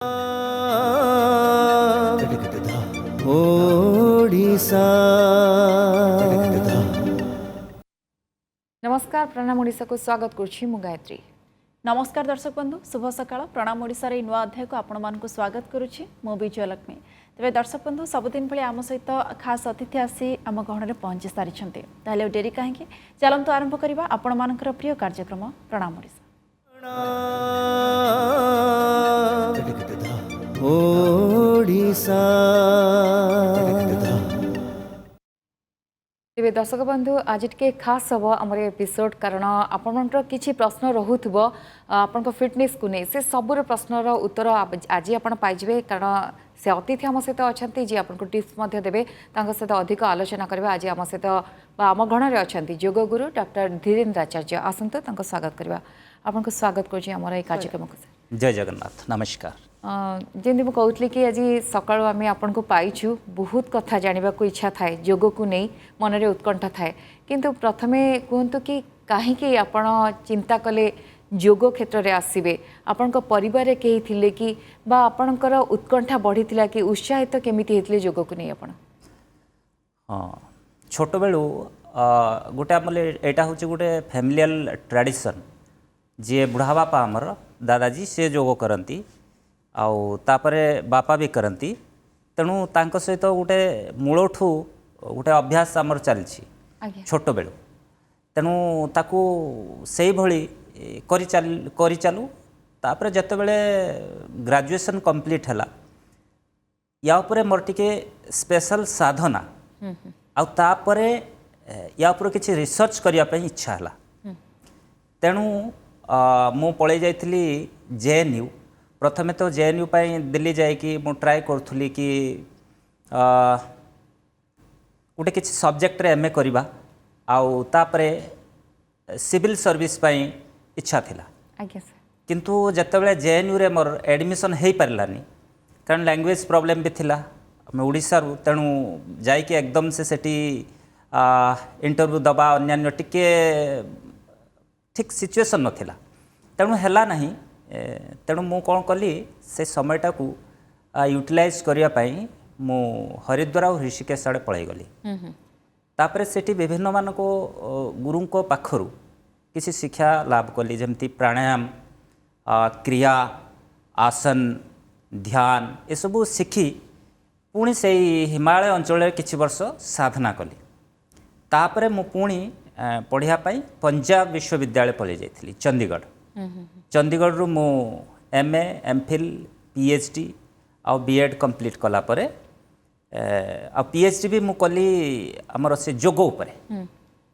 ओडिशा नमस्कार प्रणाम ओडिशा को स्वागत करुछि मु गायत्री। नमस्कार दर्शक बंधु शुभ सकाळ प्रणाम ओडिशा रे नुआ अध्याय को आपण मानक स्वागत करुछि मु विजयलक्ष्मी। तेबे दर्शक बंधु सबुदिन भली आम सहित खास अतिथि आसी आम गहन रे पहुंची सारिछन्ते ताले डेरी काहेकि चलंतु आरंभ करिबा आपण मानकर प्रिय कार्यक्रम प्रणाम ओडिशा। ओडिशा तेबे दर्शक बंधु आज टिके खास हम आम एपिसोड कारण आपण किछि प्रश्न रहुथबो आपण फिटनेस को नहीं से सबुर प्रश्नर उत्तर आज आपण पाइबे कारण से अतिथि आम सहित अच्छा जी आपको टिप्स देवे सहित अधिक आलोचना करेंगे। आज आम सहित आम गण में अच्छा योग गुरु डॉक्टर धीरेन्द्र आचार्य आसतु स्वागत करवा आपको स्वागत कर कार्यक्रम को। जय जगन्नाथ नमस्कार। जमी मुझे कहती कि आज सकाळु आम आपन को पाइछु बहुत कथा जानवा को इच्छा थाए योग को नहीं मन में उत्कंठा थाए किंतु प्रथमे कहतु कि कहीं आपण चिंता कले योग क्षेत्र में आसवे आपण परिवार कहीं थिले कि बा आपणकर उत्कंठा बढ़ी कि उत्साहित केमिति हेतले योग को नहीं आपण? हाँ छोट बेलू गोटे आम यहाँ हूँ गोटे फैमिलियल ट्रेडिशन जी बुढ़ा बापा आमर दादाजी से योग करती आउ तापरे बापा भी करती तेणु तांक सहित गोटे मूलठू गोटे अभ्यास आमर चलछि छोट बेलू तेणु ताकू से भली करि चालू तापरे जते बेले ग्रेजुएशन कंप्लीट हैला या उपरे मोर टिके स्पेशल साधना आउ तापरे या उपरे किछि रिसर्च करिया पई इच्छा हैला तेणु मु पळै जाइथिली जेएनयू प्रथमे तो जेएनयू पाई दिल्ली जाइकी मु ट्राए करूथुली कि गोटे किछि सब्जेक्ट रे एमए करबा आउ तापरे सिविल सर्विस पाई इच्छा थिला किंतु जतेबेले जेएनयू रे मोर एडमिशन हेई पारलानी कारण लैंग्वेज प्रॉब्लम भी थिला मैं ओडिसा रु तेणु जाइकी एकदम से सेठी इंटरव्यू दबा अन्य टिके ठीक सिचुएशन नथिला तेणु हैला नहीं तेणु मु कौन कली से समयटा को यूटिलाइज करिया पाई मु हरिद्वार और ऋषिकेश आड़े पळै गली तापरे सेठी विभिन्न मान को गुरु को पाखरु किसी शिक्षा लाभ कली जमती प्राणायाम क्रिया आसन ध्यान ये सबू शिखी पुणी से हिमालय अंचल किछि वर्ष साधना कली तापरे मु पुणी पढ़िया पाई पंजाब विश्वविद्यालय पळै जाइथिली चंडीगढ़ चंडीगढ़ रु मु एमए एमफिल पीएचडी आ बीएड कंप्लीट कला परे आ पीएचडी भी मु कली हमर से जोग उपरे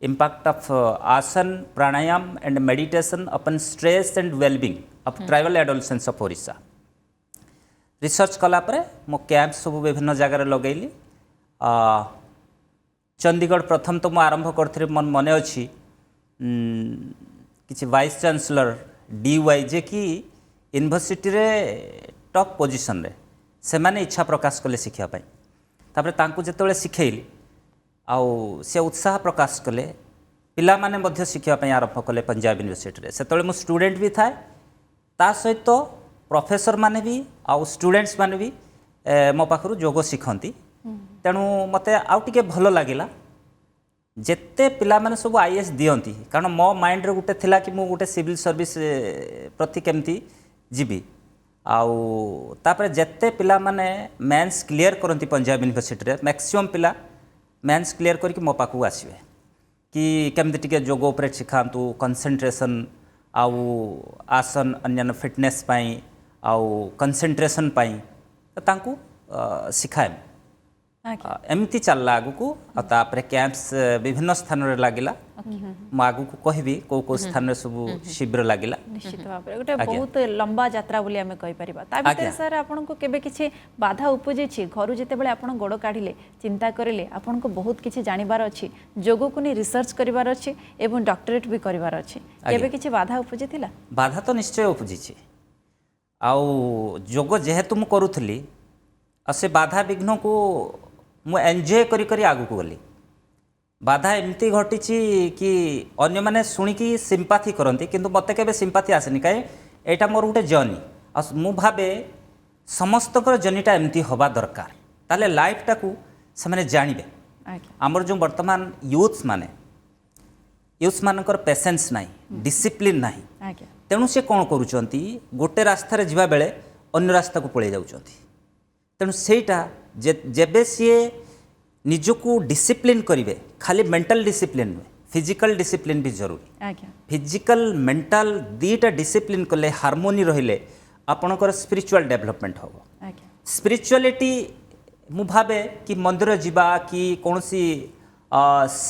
impact of asana pranayama and meditation upon stress and wellbeing of tribal adolescence of Odisha research कला परे मो कैंप सब विभिन्न जगह लगेली चंडीगढ़ प्रथम तो मु आरंभ करथि मन मने अछि किछि वाइस चांसलर डीवाई जे कि यूनिवर्सिटी रे टॉप पोजीशन रे से माने इच्छा प्रकाश कले शिक्षा पाई तापर तांकु जेतेबेले शिखेइली आउ से उत्साह प्रकाश कले पिला माने मध्य शिक्षा पाई आरंभ कले पंजाब यूनिवर्सिटी रे सेतेबेले मु स्टूडेंट भी थाए ता सहित प्रोफेसर माने भी आउ स्टूडेंट्स माने भी मो पाखरु जोग शिखंती तेणु मते आउ टिके भलो लागिला जेते पिला माने सब आईएएस दियंती कारण मो माइंड रे गुटे थिला कि मु गुटे सिविल सर्विस प्रति केमती जीवी आउ तापर जेते पिला माने मेंस क्लियर करंती पंजाब यूनिवर्सिटी रे मैक्सिमम पिला मेंस क्लियर करके मो पाखु आसीबे कि केमती टिके जोग उपरे सिखांतु कंसंट्रेशन आउ आसन अन्य फिटनेस पाई आउ कंसंट्रेशन पाई तांकु सिखाए एमती चलला आगु को तापर कैंप्स विभिन्न स्थान रे लागिला म आगु को कहबी को को स्थान रे सब शिविर लागिला निश्चित भाव गोटे बहुत लंबा यात्रा बोली आमे कहि परिबा ता भीतर सर आपन को केबे किछि बाधा उपजे छी घरु जेते बेले आपन गोड़ काढिले चिंता करिले आपन को बहुत किछि जानिबार अछि जोग को नि रिसर्च करिवार अछि एवं डॉक्टरेट भी करिवार अछि केबे किछि बाधा उपजे थिला? बाधा तो निश्चय उपजी छी आउ जोग जेहेतु मु करूथली आ से बाधा विघ्न को मु एंजॉय करी करी आगु को गली बाधा एमती घटी कि अन्य माने शुणिकी सिंपाथी करती किंतु मत के सिंपाथी आसेनी कहीं यहाँ मोर गोटे जर्नी मु भावे ସମସ୍ତଙ୍କର ଜର୍ଣ୍ଣିଟା ଏମିତି ହେବା ଦରକାର ତାହେଲେ ଲାଇଫଟାକୁ ସେମାନେ ଜାଣିବେ। ଆଜ୍ଞା ଆମର ଯେଉଁ ବର୍ତ୍ତମାନ ୟୁଥ୍ ମାନଙ୍କର ପେସେନ୍ସ ନାହିଁ, ଡିସିପ୍ଲିନ୍ ନାହିଁ। ଆଜ୍ଞା ତେଣୁ ସେ କ'ଣ କରୁଛନ୍ତି, ଗୋଟେ ରାସ୍ତାରେ ଯିବା ବେଳେ ଅନ୍ୟ ରାସ୍ତାକୁ ପଳାଇ ଯାଉଛନ୍ତି। ତେଣୁ ସେଇଟା ଯେବେ ସିଏ ନିଜକୁ ଡିସିପ୍ଲିନ୍ କରିବେ, ଖାଲି ମେଣ୍ଟାଲ ଡିସିପ୍ଲିନ୍ ନୁହେଁ, ଫିଜିକାଲ ଡିସିପ୍ଲିନ୍ ବି ଜରୁରୀ। ଆଜ୍ଞା ଫିଜିକାଲ ମେଣ୍ଟାଲ ଦୁଇଟା ଡିସିପ୍ଲିନ୍ କଲେ, ହାରମୋନି ରହିଲେ ଆପଣଙ୍କର ସ୍ପିରିଚୁଆଲ ଡେଭଲପମେଣ୍ଟ ହେବ। ଆଜ୍ଞା ସ୍ପିରିଚୁଆଲିଟି ମୁଁ ଭାବେ କି ମନ୍ଦିର ଯିବା କି କୌଣସି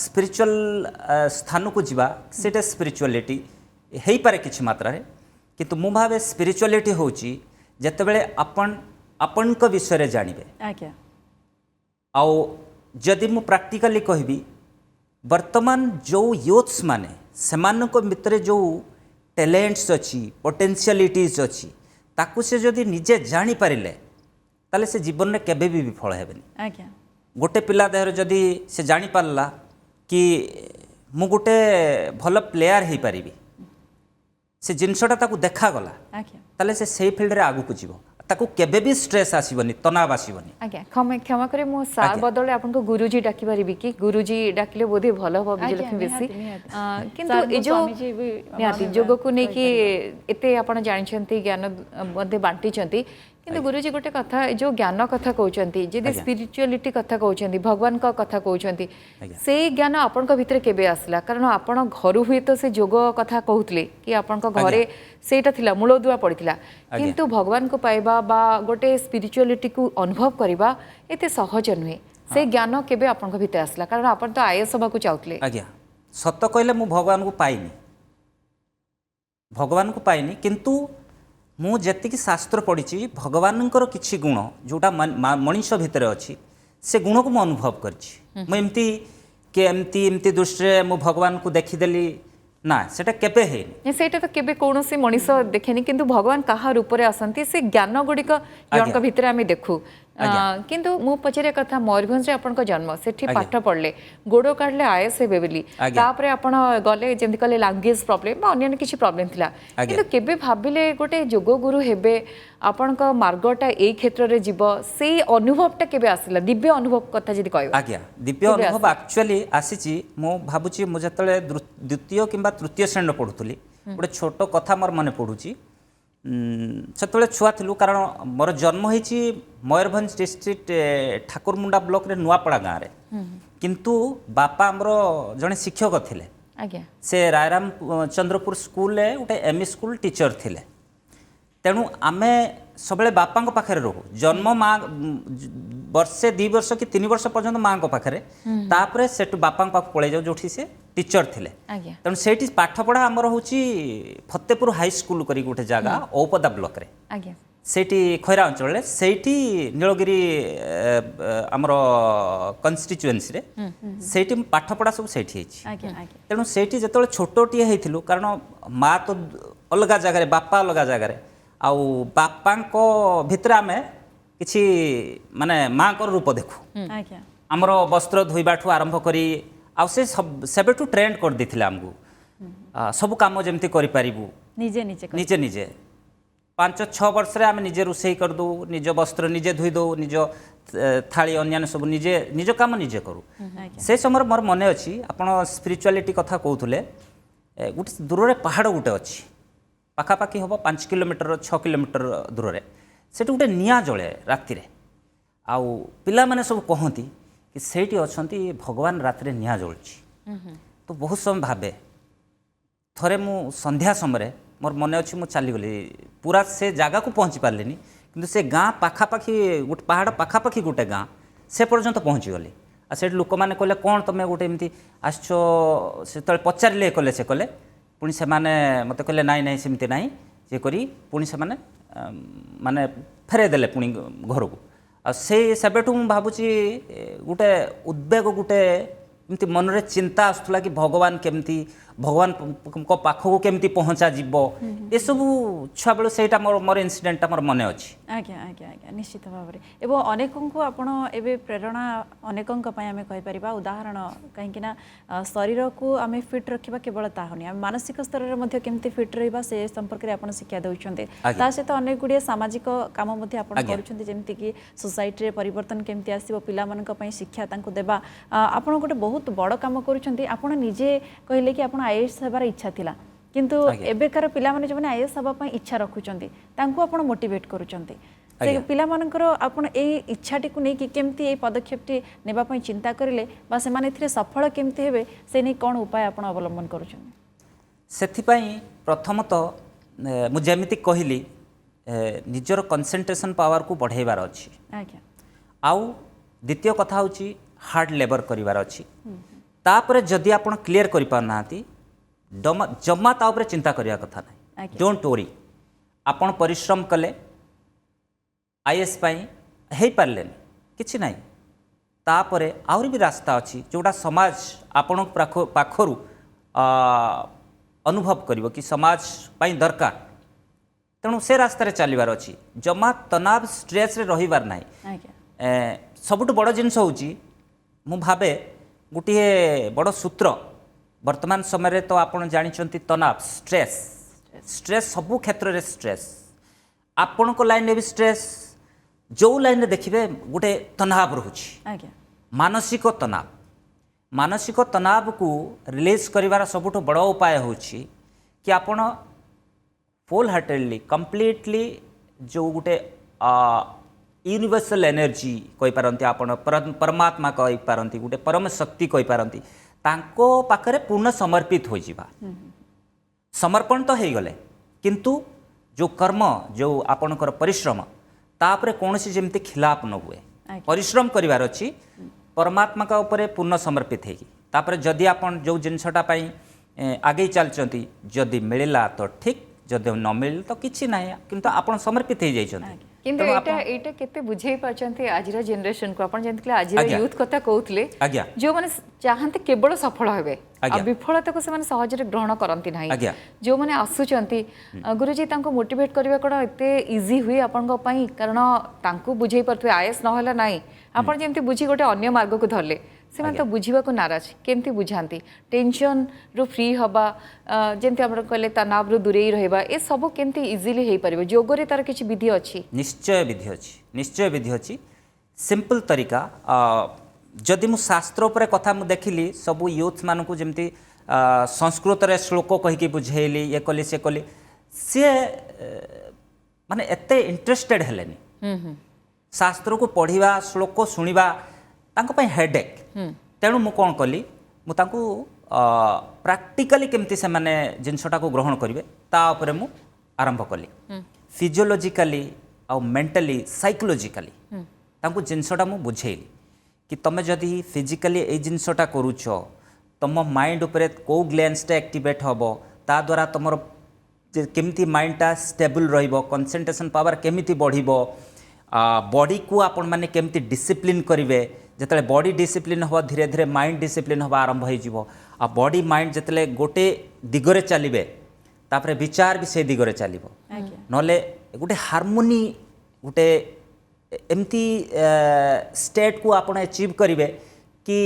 ସ୍ପିରିଚୁଆଲ ସ୍ଥାନକୁ ଯିବା ସେଇଟା ସ୍ପିରିଚୁଆଲିଟି ହେଇପାରେ କିଛି ମାତ୍ରାରେ, କିନ୍ତୁ ମୁଁ ଭାବେ ସ୍ପିରିଚୁଆଲିଟି ହେଉଛି ଯେତେବେଳେ ଆପଣଙ୍କ ବିଷୟରେ ଜାଣିବେ। ଆଜ୍ଞା ଆଉ ଯଦି ମୁଁ ପ୍ରାକ୍ଟିକାଲି କହିବି, ବର୍ତ୍ତମାନ ଯେଉଁ ୟୁଥ୍ସ ମାନେ ସେମାନଙ୍କ ଭିତରେ ଯେଉଁ ଟ୍ୟାଲେଣ୍ଟସ୍ ଅଛି, ପୋଟେନ୍ସିଆଲିଟିଜ୍ ଅଛି, ତାକୁ ସେ ଯଦି ନିଜେ ଜାଣିପାରିଲେ ତାହେଲେ ସେ ଜୀବନରେ କେବେ ବି ବିଫଳ ହେବେନି। ଆଜ୍ଞା ଗୋଟେ ପିଲା ଦେହରେ ଯଦି ସେ ଜାଣିପାରିଲା କି ମୁଁ ଗୋଟେ ଭଲ ପ୍ଲେୟାର ହେଇପାରିବି, ସେ ଜିନିଷଟା ତାକୁ ଦେଖାଗଲା, ଆଜ୍ଞା ତାହେଲେ ସେ ସେଇ ଫିଲ୍ଡରେ ଆଗକୁ ଯିବ। ତାକୁ କେବେ ବି ଷ୍ଟ୍ରେସ୍ ଆସିବନି, ତନାବ ଆସିବନି। ଆଜ୍ଞା କ୍ଷମା କରି ମୁଁ ସାର୍ ଆଜ୍ଞା। ବଦଳରେ ଆପଣଙ୍କୁ ଗୁରୁଜୀ ଡାକିପାରିବି କି? ଗୁରୁଜୀ ଡାକିଲେ ବୋଧେ ଭଲ ହେବ ବିଜୟଲକ୍ଷ୍ମୀ ବେଶୀ। କିନ୍ତୁ ଏ ଯେଉଁ ନିହାତି ଯୋଗକୁ ନେଇକି ଏତେ ଆପଣ ଜାଣିଛନ୍ତି, ଜ୍ଞାନ ମଧ୍ୟ ବାଣ୍ଟିଛନ୍ତି, କିନ୍ତୁ ଗୁରୁଜୀ ଗୋଟେ କଥା, ଏ ଯେଉଁ ଜ୍ଞାନ କଥା କହୁଛନ୍ତି, ଯଦି ସ୍ପିରିଚୁଆଲିଟି କଥା କହୁଛନ୍ତି, ଭଗବାନଙ୍କ କଥା କହୁଛନ୍ତି, ସେଇ ଜ୍ଞାନ ଆପଣଙ୍କ ଭିତରେ କେବେ ଆସିଲା? କାରଣ ଆପଣ ଘରୁ ହୁଏତ ସେ ଯୋଗ କଥା କହୁଥିଲେ କି ଆପଣଙ୍କ ଘରେ ସେଇଟା ଥିଲା, ମୂଳଦୁଆ ପଡ଼ିଥିଲା, କିନ୍ତୁ ଭଗବାନଙ୍କୁ ପାଇବା বা ଗୋଟେ ସ୍ପିରିଚୁଆଲିଟିକୁ ଅନୁଭବ କରିବା ଏତେ ସହଜ ନୁହେଁ। ସେ ଜ୍ଞାନ କେବେ ଆପଣଙ୍କ ଭିତରେ ଆସିଲା? କାରଣ ଆପଣ ତ ଆଇଏଏସ୍ ହେବାକୁ ଚାହୁଥିଲେ। ଆଜ୍ଞା, ସତ କହିଲେ ମୁଁ ଭଗବାନଙ୍କୁ ପାଇନି, କିନ୍ତୁ ମୁଁ ଯେତିକି ଶାସ୍ତ୍ର ପଢ଼ିଛି, ଭଗବାନଙ୍କର କିଛି ଗୁଣ ଯେଉଁଟା ମଣିଷ ଭିତରେ ଅଛି, ସେ ଗୁଣକୁ ମୁଁ ଅନୁଭବ କରିଛି। ମୁଁ ଏମିତି ଦୃଷ୍ଟିରେ ମୁଁ ଭଗବାନଙ୍କୁ ଦେଖିଦେଲି ନା, ସେଟା କେବେ ହେଇନି। ସେଇଟା ତ କେବେ କୌଣସି ମଣିଷ ଦେଖେନି, କିନ୍ତୁ ଭଗବାନ କାହା ରୂପରେ ଆସନ୍ତି, ସେ ଜ୍ଞାନ ଗୁଡ଼ିକ ଜଣଙ୍କ ଭିତରେ ଆମେ ଦେଖୁ। କିନ୍ତୁ ମୁଁ ପଚାରିବା କଥା, ମୟୂରଭଞ୍ଜରେ ଆପଣଙ୍କ ଜନ୍ମ, ସେଠି ପାଠ ପଢ଼ିଲେ, ଗୋଡ଼ କାଢ଼ିଲେ ଆଇଏଏସ୍ ହେବେ ବୋଲି, ତାପରେ ଆପଣ ଗଲେ, ଯେମିତି କହିଲେ ଲାଙ୍ଗୁଏଜ୍ ପ୍ରୋବ୍ଲେମ୍ ବା ଅନ୍ୟାନ୍ୟ କିଛି ପ୍ରୋବ୍ଲେମ୍ ଥିଲା, କିନ୍ତୁ କେବେ ଭାବିଲେ ଗୋଟେ ଯୋଗ ଗୁରୁ ହେବେ, ଆପଣଙ୍କ ମାର୍ଗଟା ଏଇ କ୍ଷେତ୍ରରେ ଯିବ, ସେଇ ଅନୁଭବଟା କେବେ ଆସିଲା? ଦିବ୍ୟ ଅନୁଭବ କଥା ଯଦି କହିବା। ଆଜ୍ଞା, ଦିବ୍ୟ ଅନୁଭବ ଆକ୍ଚୁଆଲି ଆସିଛି। ମୁଁ ଭାବୁଛି ମୁଁ ଯେତେବେଳେ ଦ୍ୱିତୀୟ କିମ୍ବା ତୃତୀୟ ଶ୍ରେଣୀରେ ପଢ଼ୁଥିଲି, ଗୋଟେ ଛୋଟ କଥା ମୋର ମନେ ପଡ଼ୁଛି। ସେତେବେଳେ ଛୁଆ ଥିଲୁ, କାରଣ ମୋର ଜନ୍ମ ହେଇଛି ମୟୂରଭଞ୍ଜ ଡିଷ୍ଟ୍ରିକ୍ଟ ଠାକୁରମୁଣ୍ଡା ବ୍ଲକରେ ନୂଆପଡ଼ା ଗାଁରେ, କିନ୍ତୁ ବାପା ଆମର ଜଣେ ଶିକ୍ଷକ ଥିଲେ। ଆଜ୍ଞା ସେ ରାୟରାମ ଚନ୍ଦ୍ରପୁର ସ୍କୁଲରେ ଗୋଟେ ଏମଇ ସ୍କୁଲ ଟିଚର ଥିଲେ। ତେଣୁ ଆମେ ସବୁବେଳେ ବାପାଙ୍କ ପାଖରେ ରହୁ, ଜନ୍ମ ବର୍ଷେ 2 ବର୍ଷ କି 3 ବର୍ଷ ପର୍ଯ୍ୟନ୍ତ ମାଆଙ୍କ ପାଖରେ, ତାପରେ ସେଠୁ ବାପାଙ୍କ ପାଖକୁ ପଳେଇ ଯାଉ ଯେଉଁଠି ସେ ଟିଚର ଥିଲେ। ତେଣୁ ସେଇଠି ପାଠପଢ଼ା ଆମର ହେଉଛି ଫତେପୁର ହାଇସ୍କୁଲ କରିକି ଗୋଟେ ଜାଗା, ଔପଦା ବ୍ଲକରେ, ସେଇଠି ଖଇରା ଅଞ୍ଚଳରେ, ସେଇଠି ନୀଳଗିରି ଆମର କନଷ୍ଟିଚୁଏନ୍ସିରେ, ସେଇଠି ପାଠପଢ଼ା ସବୁ ସେଇଠି ହେଇଛି। ତେଣୁ ସେଇଠି ଯେତେବେଳେ ଛୋଟଟିଏ ହେଇଥିଲୁ, କାରଣ ମା ତ ଅଲଗା ଜାଗାରେ, ବାପା ଅଲଗା ଜାଗାରେ, ଆଉ ବାପାଙ୍କ ଭିତରେ ଆମେ କିଛି ମାନେ ମାଙ୍କର ରୂପ ଦେଖୁ। ଆମର ବସ୍ତ୍ର ଧୋଇବାଠୁ ଆରମ୍ଭ କରି, ଆଉ ସେ ସେବେଠୁ ଟ୍ରେଣ୍ଡ କରିଦେଇଥିଲେ ଆମକୁ, ସବୁ କାମ ଯେମିତି କରିପାରିବୁ ନିଜେ 5-6 ବର୍ଷରେ ଆମେ ନିଜେ ରୋଷେଇ କରିଦେଉ, ନିଜ ବସ୍ତ୍ର ନିଜେ ଧୋଇ ଦେଉ, ନିଜ ଥାଳି ଅନ୍ୟାନ୍ୟ ସବୁ ନିଜ କାମ ନିଜେ କରୁ। ସେ ସମୟରେ ମୋର ମନେ ଅଛି, ଆପଣ ସ୍ପିରିଚୁଆଲିଟି କଥା କହୁଥିଲେ, ଗୋଟେ ଦୂରରେ ପାହାଡ଼ ଗୋଟେ ଅଛି, ପାଖାପାଖି ହେବ 5 କିଲୋମିଟର 6 କିଲୋମିଟର ଦୂରରେ, ସେଠି ଗୋଟେ ନିଆଁ ଜଳେ ରାତିରେ, ଆଉ ପିଲାମାନେ ସବୁ କହନ୍ତି କି ସେଇଠି ଅଛନ୍ତି ଭଗବାନ, ରାତିରେ ନିଆଁ ଜଳୁଛି। ତ ବହୁତ ସମୟ ଭାବେ, ଥରେ ମୁଁ ସନ୍ଧ୍ୟା ସମୟରେ ମୋର ମନେ ଅଛି, ମୁଁ ଚାଲିଗଲି, ପୁରା ସେ ଜାଗାକୁ ପହଞ୍ଚି ପାରିଲିନି, କିନ୍ତୁ ସେ ଗାଁ ପାଖାପାଖି, ଗୋଟେ ପାହାଡ଼ ପାଖାପାଖି ଗୋଟେ ଗାଁ, ସେ ପର୍ଯ୍ୟନ୍ତ ପହଞ୍ଚିଗଲି। ଆଉ ସେଇଠି ଲୋକମାନେ କହିଲେ, କ'ଣ ତୁମେ ଗୋଟେ ଏମିତି ଆସିଛ? ସେତେବେଳେ ପଚାରିଲେ, ସେ କଲେ, ପୁଣି ସେମାନେ ମୋତେ କହିଲେ, ନାଇଁ ସେମିତି ନାହିଁ, ଇଏ କରି ପୁଣି ସେମାନେ ମାନେ ଫେରାଇ ଦେଲେ ପୁଣି ଘରକୁ। ଆଉ ସେବେଠୁ ମୁଁ ଭାବୁଛି ଗୋଟେ ଉଦ୍ବେଗ, ଗୋଟେ ଏମିତି ମନରେ ଚିନ୍ତା ଆସୁଥିଲା କି ଭଗବାନ କେମିତି भगवान पाखक केमती पहुँचा जीव ये सब छुआ बेलू से मोर इनसीडेंटा मोर मन अच्छी आज्ञा आज्ञा आज्ञा निश्चित भाव में एवं अनेकों आपण एवं प्रेरणा अनेकों आम कहीपर उदाहरण कहीं शरीर को आम फिट रखा केवल ताहनी आम मानसिक स्तर में केमती फिट रहा से संपर्क में आप शिक्षा दौरान सहित अनेक गुड़िए सामाजिक काम करमती सोसाइटी परिवर्तन केमती आसो पिला शिक्षा देवा आप गोटे बहुत बड़ कम करजे कहले कि आप आईएएस होबार इच्छा थिला किंतु एबेकार पिला माने जो आईएएस होबा इच्छा रखुचंती तांको आपण मोटिवेट करूचंती से पिला मानकर आपण ए इच्छाटी को नहीं कि केमती ए पदक्षेपटी नेबा पई चिंता करिले बा से माने थिरे सफल केमती हेबे से नै कोन उपाय आपण अवलंबन करूचंती सेथि पई प्रथमतः मु जेमिति कहली निजर कंसंट्रेशन पावर को बढ़ाइबार अछि आज्ञा आउ द्वितीय कथा होची हार्ड लेबर करिवार अछि तापर जदि आपण क्लियर करि पारनाती जमा ता ऊपर चिंता करिया कथा नै डोंट वरी आपण परिश्रम कले आईएएस पई हेई पारलेन किछि नै तापर आउरी भी रास्ता अछि जोडा समाज आपण पाखरु अनुभव करिवो कि समाज पई दरकार तेणु से रास्तार चलबार अच्छी जमा तनाव स्ट्रेस रे रहिबार नाही सबुठ बड़ जिनस होची मु भावे गोटे बड़ सूत्र वर्तमान समय तो आपण जानिचंती तनाव स्ट्रेस स्ट्रेस सबु क्षेत्र रे स्ट्रेस आपण को लाइन भी स्ट्रेस जो लाइन रे देखिबे गोटे तनाव रहुची मानसिक तनाव को रिलीज करिवार सबुठ बड़ उपाय होची कि आपण फुल हार्टेडली कंप्लीटली जो गोटे यूनिवर्सल एनर्जी कहि पारंती आपण परमात्मा कहि पारंती गोटे परम शक्ति कहि पारंती तांको पाखरे पूर्ण समर्पित हो जिबा समर्पण तो हे गले किंतु जो कर्म जो आपणकर परिश्रम तापरे कोनसी जेमती खिलाफ न हुए परिश्रम करिवार अछि परमात्मा का ऊपर पूर्ण समर्पित हेगी तापरे जदि आपण जो जिनसटा पई आगे चलचंती जदि मिलिला तो ठीक जदि न मिल तो किछि नाही किंतु आपण समर्पित हे जाइछंती किंतु एटा केते बुझेई पाचंती आजिरा जनरेशन को आपण जेंतले आजिरा यूथ कथा कहउतले जो माने चाहंते केवल सफल हेबे आ विफलता को से माने सहज रे ग्रहण करंती नाही जो माने आसुचंती गुरुजी तांको मोटिवेट करबा कोन एते इजी हुई आपण को पई कारण तांको बुझेई परथवे आईएएस न होला नाही आपण जेंती बुझी गोटे अन्य मार्ग को धरले से माने तो बुझीबा को नाराज केमती बुझांती टेंशन रो फ्री हबा जेंती आपण कहले तनाव रो दूरेई रहबा ए सब केमती इजीली हेई परबे जोगरे तार किछि विधि अछि निश्चय विधि अछि सिंपल तरीका जदि मु शास्त्र पर कथा मु देखिली सब यूथ मान को जमती संस्कृत रे श्लोक कहिके बुझेली ये कली से कली से माने एते इंटरेस्टेड हेलेनी शास्त्र को पढ़िबा श्लोक सुनिबा तांको पय हेडेक तेणु मु कौन कली मु तांको प्रैक्टिकली केमती से माने जिनसटा को ग्रहण करिवे ता ऊपर मु आरंभ कली फिजियोलॉजिकली आ मेंटली साइकोलॉजिकली तांको जिनसटा मु बुझेली कि तमे जदि फिजिकली ए जिनसटा करूछ तम माइंड ऊपर को ग्लैंड्सटा एक्टिवेट हबो ता द्वारा तमर केमती माइंडटा स्टेबल रहिबो कंसंट्रेशन पावर केमिति बढ़िबो बॉडी को आपण माने केमती डिसिप्लिन करिवे जतले बॉडी डिसिप्लिन हो धीरे धीरे माइंड डिसिप्लिन होबा आरंभ हो जिवो आ बॉडी माइंड जतले गोटे दिगरे चलिबे तापरे विचार भी से दिगरे चलिबो नले गोटे हार्मोनी गोटे एमती स्टेट को आपण अचीव करिवे कि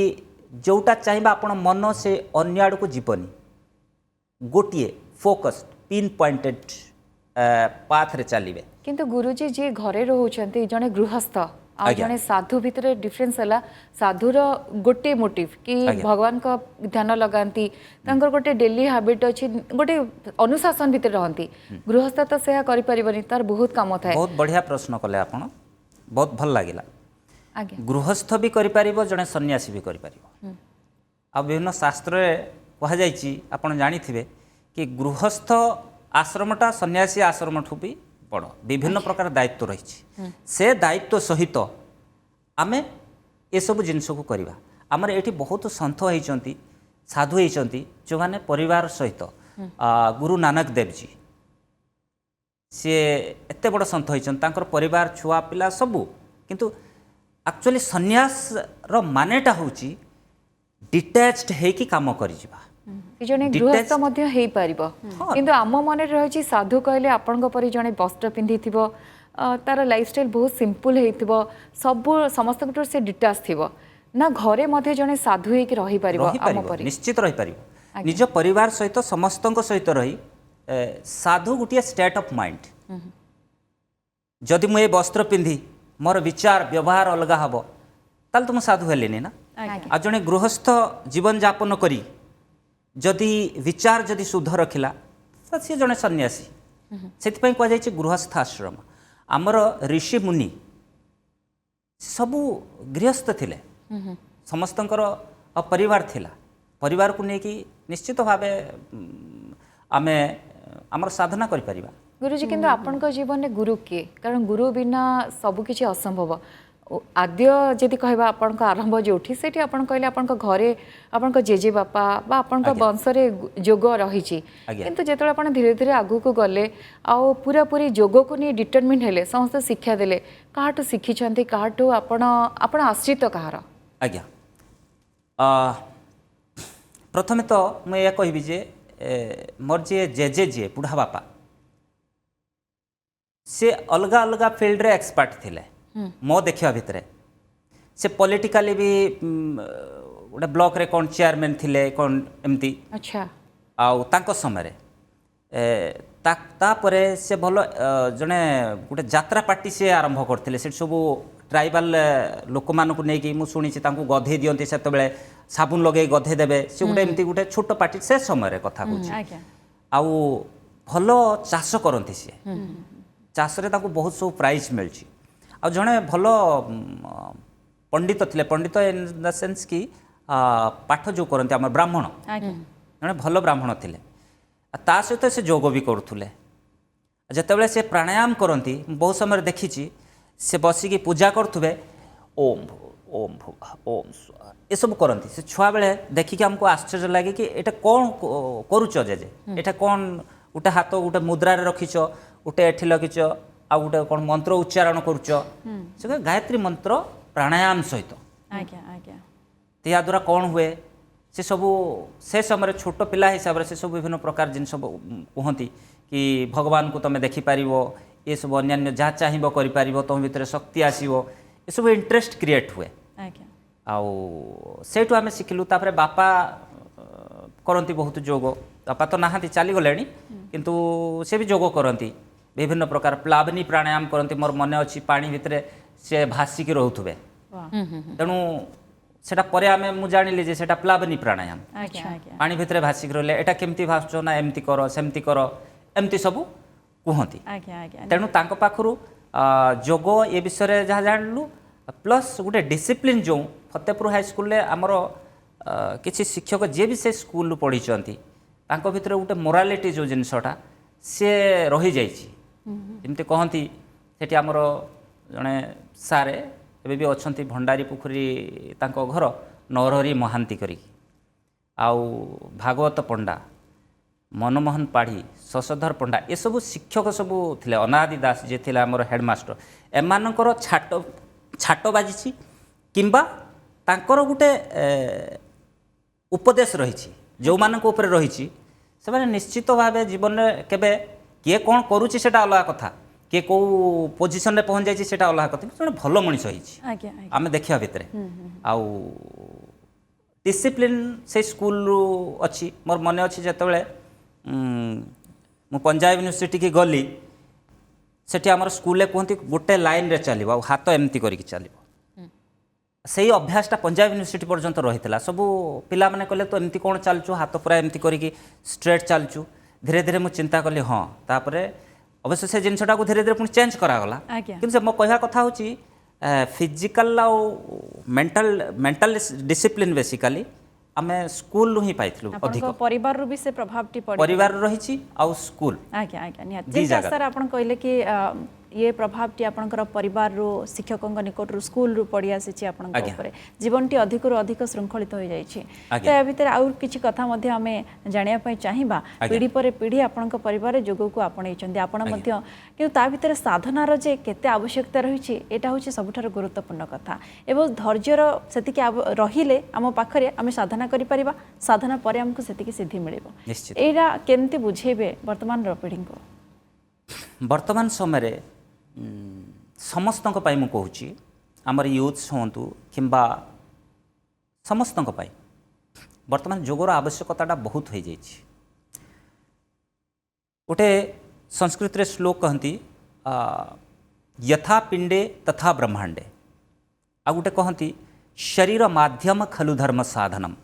जोटा चाहिबा आपण मन से अन्य आड़ को जीवनी गोटिए फोकस्ड पिन पॉइंटेड पाथ रे चलिबे किंतु गुरुजी जी घरे रहउचंती जने गृहस्थ आ जने साधु भितरे डिफरेंस हला साधुर गोटे मोटिव कि भगवान का ध्यान लगांती तांकर गोटे डेली हैबिट अछि गोटे अनुशासन भितर रहंती गृहस्थ तो सेहा करि परिबनी तार बहुत काम थाए बहुत बढ़िया प्रश्न कले आपण बहुत भल लागिला आगे गृहस्थ भी करि परिबो जने सन्यासी भी करि परिबो आ विभिन्न शास्त्र रे कहा जायछि आपण जानिथिबे कि गृहस्थ आश्रमटा सन्यासी आश्रम ठु भी बड़ विभिन्न प्रकार दायित्व रही से दायित्व सहित आमे ये सब जिनस को करवा आमर एठी बहुत सन्थ होइचंती साधु होइचंती जो माने परिवार सहित गुरु नानक देव जी सी एते बड़ सन्थ होइचंती तांकर परिवार छुआ पिला सबू किंतु एक्चुअली सन्यास रो मानेटा होची डिटैच्ड हे कि काम करि जिबा ସେ ଜଣେ ଗୃହସ୍ଥ ମଧ୍ୟ ହେଇପାରିବ କିନ୍ତୁ ଆମ ମନରେ ରହିଛି ସାଧୁ କହିଲେ ଆପଣଙ୍କ ପରି ଜଣେ ବସ୍ତ୍ର ପିନ୍ଧିଥିବ ତାର ଲାଇଫଷ୍ଟାଇଲ୍ ବହୁତ ସିମ୍ପଲ୍ ହେଇଥିବ ସବୁ ସମସ୍ତଙ୍କଠୁ ସେ ଡିଟାଚ୍ ଥିବ ନା ଘରେ ମଧ୍ୟ ଜଣେ ସାଧୁ ହେଇକି ରହିପାରିବ ଆମ ପରି ନିଶ୍ଚିତ ରହିପାରିବ ନିଜ ପରିବାର ସହିତ ସମସ୍ତଙ୍କ ସହିତ ରହି ସାଧୁ ଗୋଟିଏ ଷ୍ଟେଟ୍ ଅଫ୍ ମାଇଣ୍ଡ ଯଦି ମୁଁ ଏ ବସ୍ତ୍ର ପିନ୍ଧି ମୋର ବିଚାର ବ୍ୟବହାର ଅଲଗା ହେବ ତାହେଲେ ତ ମୁଁ ସାଧୁ ହେଲିନି ନା ଆଉ ଜଣେ ଗୃହସ୍ଥ ଜୀବନଯାପନ କରି ଯଦି ବିଚାର ଯଦି ଶୁଦ୍ଧ ରଖିଲା ତ ସିଏ ଜଣେ ସନ୍ନ୍ୟାସୀ ସେଥିପାଇଁ କୁହାଯାଇଛି ଗୃହସ୍ଥ ଆଶ୍ରମ ଆମର ଋଷି ମୁନି ସବୁ ଗୃହସ୍ଥ ଥିଲେ ସମସ୍ତଙ୍କର ପରିବାର ଥିଲା ପରିବାରକୁ ନେଇକି ନିଶ୍ଚିତ ଭାବେ ଆମେ ଆମର ସାଧନା କରିପାରିବା ଗୁରୁଜୀ କିନ୍ତୁ ଆପଣଙ୍କ ଜୀବନରେ ଗୁରୁ କିଏ କାରଣ ଗୁରୁ ବିନା ସବୁକିଛି ଅସମ୍ଭବ ଆଦ୍ୟ ଯଦି କହିବା ଆପଣଙ୍କ ଆରମ୍ଭ ଯେଉଁଠି ସେଠି ଆପଣ କହିଲେ ଆପଣଙ୍କ ଘରେ ଆପଣଙ୍କ ଜେଜେବାପା ବା ଆପଣଙ୍କ ବଂଶରେ ଯୋଗ ରହିଛି କିନ୍ତୁ ଯେତେବେଳେ ଆପଣ ଧୀରେ ଧୀରେ ଆଗକୁ ଗଲେ ଆଉ ପୁରାପୁରି ଯୋଗକୁ ନେଇ ଡିଟରମିନ୍ ହେଲେ ସମସ୍ତେ ଶିକ୍ଷା ଦେଲେ କାହାଠୁ ଶିଖିଛନ୍ତି କାହାଠୁ ଆପଣ ଆପଣ ଆଶ୍ରିତ କାହାର ଆଜ୍ଞା ପ୍ରଥମେ ତ ମୁଁ ଏହା କହିବି ଯେ ମୋର ଯିଏ ଜେଜେ ଯିଏ ବୁଢ଼ା ବାପା ସେ ଅଲଗା ଅଲଗା ଫିଲ୍ଡରେ ଏକ୍ସପର୍ଟ ଥିଲେ ମୋ ଦେଖିବା ଭିତରେ ସେ ପଲିଟିକାଲି ବି ଗୋଟେ ବ୍ଲକରେ କ'ଣ ଚେୟାରମ୍ୟାନ୍ ଥିଲେ କ'ଣ ଏମିତି ଆଉ ତାଙ୍କ ସମୟରେ ତାପରେ ସେ ଭଲ ଜଣେ ଗୋଟେ ଯାତ୍ରା ପାର୍ଟି ସେ ଆରମ୍ଭ କରିଥିଲେ ସେଠି ସବୁ ଟ୍ରାଇବାଲ ଲୋକମାନଙ୍କୁ ନେଇକି ମୁଁ ଶୁଣିଛି ତାଙ୍କୁ ଗଧେଇ ଦିଅନ୍ତି ସେତେବେଳେ ସାବୁନ ଲଗେଇ ଗଧେଇ ଦେବେ ସେ ଗୋଟେ ଏମିତି ଗୋଟେ ଛୋଟ ପାର୍ଟି ସେ ସମୟରେ କଥା କହୁଛି ଆଉ ଭଲ ଚାଷ କରନ୍ତି ସିଏ ଚାଷରେ ତାଙ୍କୁ ବହୁତ ସବୁ ପ୍ରାଇଜ୍ ମିଳିଛି ଆଉ ଜଣେ ଭଲ ପଣ୍ଡିତ ଥିଲେ ପଣ୍ଡିତ ଇନ୍ ଦ ସେନ୍ସ କି ପାଠ ଯେଉଁ କରନ୍ତି ଆମର ବ୍ରାହ୍ମଣ ଜଣେ ଭଲ ବ୍ରାହ୍ମଣ ଥିଲେ ତା ସହିତ ସେ ଯୋଗ ବି କରୁଥିଲେ ଯେତେବେଳେ ସେ ପ୍ରାଣାୟାମ କରନ୍ତି ବହୁତ ସମୟରେ ଦେଖିଛି ସେ ବସିକି ପୂଜା କରୁଥିବେ ଓମ୍ ଓମ୍ ଭୁଗ ଓମ୍ ଏସବୁ କରନ୍ତି ସେ ଛୁଆବେଳେ ଦେଖିକି ଆମକୁ ଆଶ୍ଚର୍ଯ୍ୟ ଲାଗେ କି ଏଇଟା କ'ଣ କରୁଛ ଜେଜେ ଏଇଟା କ'ଣ ଗୋଟେ ହାତ ଗୋଟେ ମୁଦ୍ରାରେ ରଖିଛ ଗୋଟେ ଏଠି ଲଗିଛ ଆଉ ଗୋଟେ କ'ଣ ମନ୍ତ୍ର ଉଚ୍ଚାରଣ କରୁଛ ସେ ଗାୟତ୍ରୀ ମନ୍ତ୍ର ପ୍ରାଣାୟାମ ସହିତ ଏହାଦ୍ୱାରା କ'ଣ ହୁଏ ସେ ସବୁ ସେ ସମୟରେ ଛୋଟ ପିଲା ହିସାବରେ ସେ ସବୁ ବିଭିନ୍ନ ପ୍ରକାର ଜିନିଷ କୁହନ୍ତି କି ଭଗବାନଙ୍କୁ ତୁମେ ଦେଖିପାରିବ ଏସବୁ ଅନ୍ୟାନ୍ୟ ଯାହା ଚାହିଁବ କରିପାରିବ ତୁମ ଭିତରେ ଶକ୍ତି ଆସିବ ଏସବୁ ଇଣ୍ଟରେଷ୍ଟ କ୍ରିଏଟ୍ ହୁଏ ଆଉ ସେଇଠୁ ଆମେ ଶିଖିଲୁ ତାପରେ ବାପା କରନ୍ତି ବହୁତ ଯୋଗ ବାପା ତ ନାହାନ୍ତି ଚାଲିଗଲେଣି କିନ୍ତୁ ସେ ବି ଯୋଗ କରନ୍ତି ବିଭିନ୍ନ ପ୍ରକାର ପ୍ଲାବନୀ ପ୍ରାଣାୟାମ କରନ୍ତି ମୋର ମନେ ଅଛି ପାଣି ଭିତରେ ସେ ଭାସିକି ରହୁଥିବେ ତେଣୁ সেটা পরে আমি মু জানিলি যে সেটা প্লাবনী প্রাণায়াম পানি ভিতরে ভাসিকি রহলে এটা কেমতি ভাসছ না এমতি কর সেমতি কর এমতি সবু কুহতি তেণু তাঙ্ক পাখরু যোগ এ বিষয়ে যা জানিলু প্লস গোটে ডিসিপ্লিন যে ফতেপুর হাইস্কুলে আমার কিছু শিক্ষক যে বি সে স্কুল পড়িছন্তি তাঙ্ক ভিতরে গোটে মোরালিটি যে জিনিসটা সে রহি যাইছি যেমতি কহନ୍ତି সেটি আমার জনে সারে ଏବେ ବି ଅଛନ୍ତି ଭଣ୍ଡାରୀ ପୋଖରୀ ତାଙ୍କ ଘର ନରହରି ମହାନ୍ତି କରିକି ଆଉ ଭାଗବତ ପଣ୍ଡା ମନମୋହନ ପାଢ଼ୀ ଶଶଧର ପଣ୍ଡା ଏସବୁ ଶିକ୍ଷକ ସବୁ ଥିଲେ ଅନାଦି ଦାସ ଯିଏ ଥିଲେ ଆମର ହେଡ଼ମାଷ୍ଟର ଏମାନଙ୍କର ଛାଟ ବାଜିଛି କିମ୍ବା ତାଙ୍କର ଗୋଟେ ଉପଦେଶ ରହିଛି ଯେଉଁମାନଙ୍କ ଉପରେ ରହିଛି ସେମାନେ ନିଶ୍ଚିତ ଭାବେ ଜୀବନରେ କେବେ କିଏ କ'ଣ କରୁଛି ସେଇଟା ଅଲଗା କଥା କିଏ କେଉଁ ପୋଜିସନରେ ପହଞ୍ଚି ଯାଇଛି ସେଇଟା ଅଲଗା କଥା ଜଣେ ଭଲ ମଣିଷ ହେଇଛି ଆମେ ଦେଖିବା ଭିତରେ ଆଉ ଡିସିପ୍ଲିନ୍ ସେଇ ସ୍କୁଲରୁ ଅଛି ମୋର ମନେ ଅଛି ଯେତେବେଳେ ମୁଁ ପଞ୍ଜାବ ୟୁନିଭର୍ସିଟିକି ଗଲି ସେଠି ଆମର ସ୍କୁଲରେ କୁହନ୍ତି ଗୋଟେ ଲାଇନ୍ରେ ଚାଲିବ ଆଉ ହାତ ଏମିତି କରିକି ଚାଲିବ ସେଇ ଅଭ୍ୟାସଟା ପଞ୍ଜାବ ୟୁନିଭର୍ସିଟି ପର୍ଯ୍ୟନ୍ତ ରହିଥିଲା ସବୁ ପିଲାମାନେ କହିଲେ ତ ଏମିତି କ'ଣ ଚାଲୁଛୁ ହାତ ପୁରା ଏମିତି କରିକି ଷ୍ଟ୍ରେଟ୍ ଚାଲୁଛୁ ଧୀରେ ଧୀରେ ମୁଁ ଚିନ୍ତା କଲି ହଁ ତାପରେ ଅବଶ୍ୟ ସେ ଜିନିଷଟାକୁ ଧୀରେ ଧୀରେ ପୁଣି ଚେଞ୍ଜ କରାଗଲା କିନ୍ତୁ ସେ ମୋ କହିବା କଥା ହେଉଛି ଫିଜିକାଲ ଆଉ ମେଣ୍ଟାଲ ଡିସିପ୍ଲିନ୍ ବେସିକାଲି ଆମେ ସ୍କୁଲରୁ ହିଁ ପାଇଥିଲୁ ଅଧିକ ପରିବାରରୁ ବି ସେ ପ୍ରଭାବଟି ପଡ଼ିବ ପରିବାର ରହିଛି ଆଉ ସ୍କୁଲ ଆଜ୍ଞା ଆଜ୍ଞା ନିହାତି ସାର୍ ଆପଣ କହିଲେ କି ये प्रभावटी आपणकर परिवार रो शिक्षकों निकट रू स्कूल रू पड़ी आसी आज्ञा। आपरे जीवनटी अधिक रु अधिक श्रृंखलित हो जाइए तो आज्ञा। या भितर आउ किछि कथा मध्ये आमे जानिया पई चाहिबा आज्ञा। पीढ़ी पर पीढ़ी आपणक परिवार योग को आपणैछन्ती आपण मध्ये किंतु ता भितर साधनार जे केते आवश्यकता रहिछि एटा होछि सबठार गुरुत्वपूर्ण कथा एवं धैर्यर सेतिके रहिले आम पाखरे आमे साधना करि परिबा साधना परे हमको सेतिके सिद्धि मिलिबो निश्चित एरा केमती बुझेबे वर्तमान रो पीढ़ी को वर्तमान समय समस्तक पाई मु कहूची आमर यूथ्स होंतु किंबा समस्तक पाई वर्तमान जोगर आवश्यकता बहुत हो जाइए गोटे संस्कृत रे श्लोक कहती यथा पिंडे तथा ब्रह्मांडे आ गोटे कहती शरीर माध्यम खलु धर्म साधनम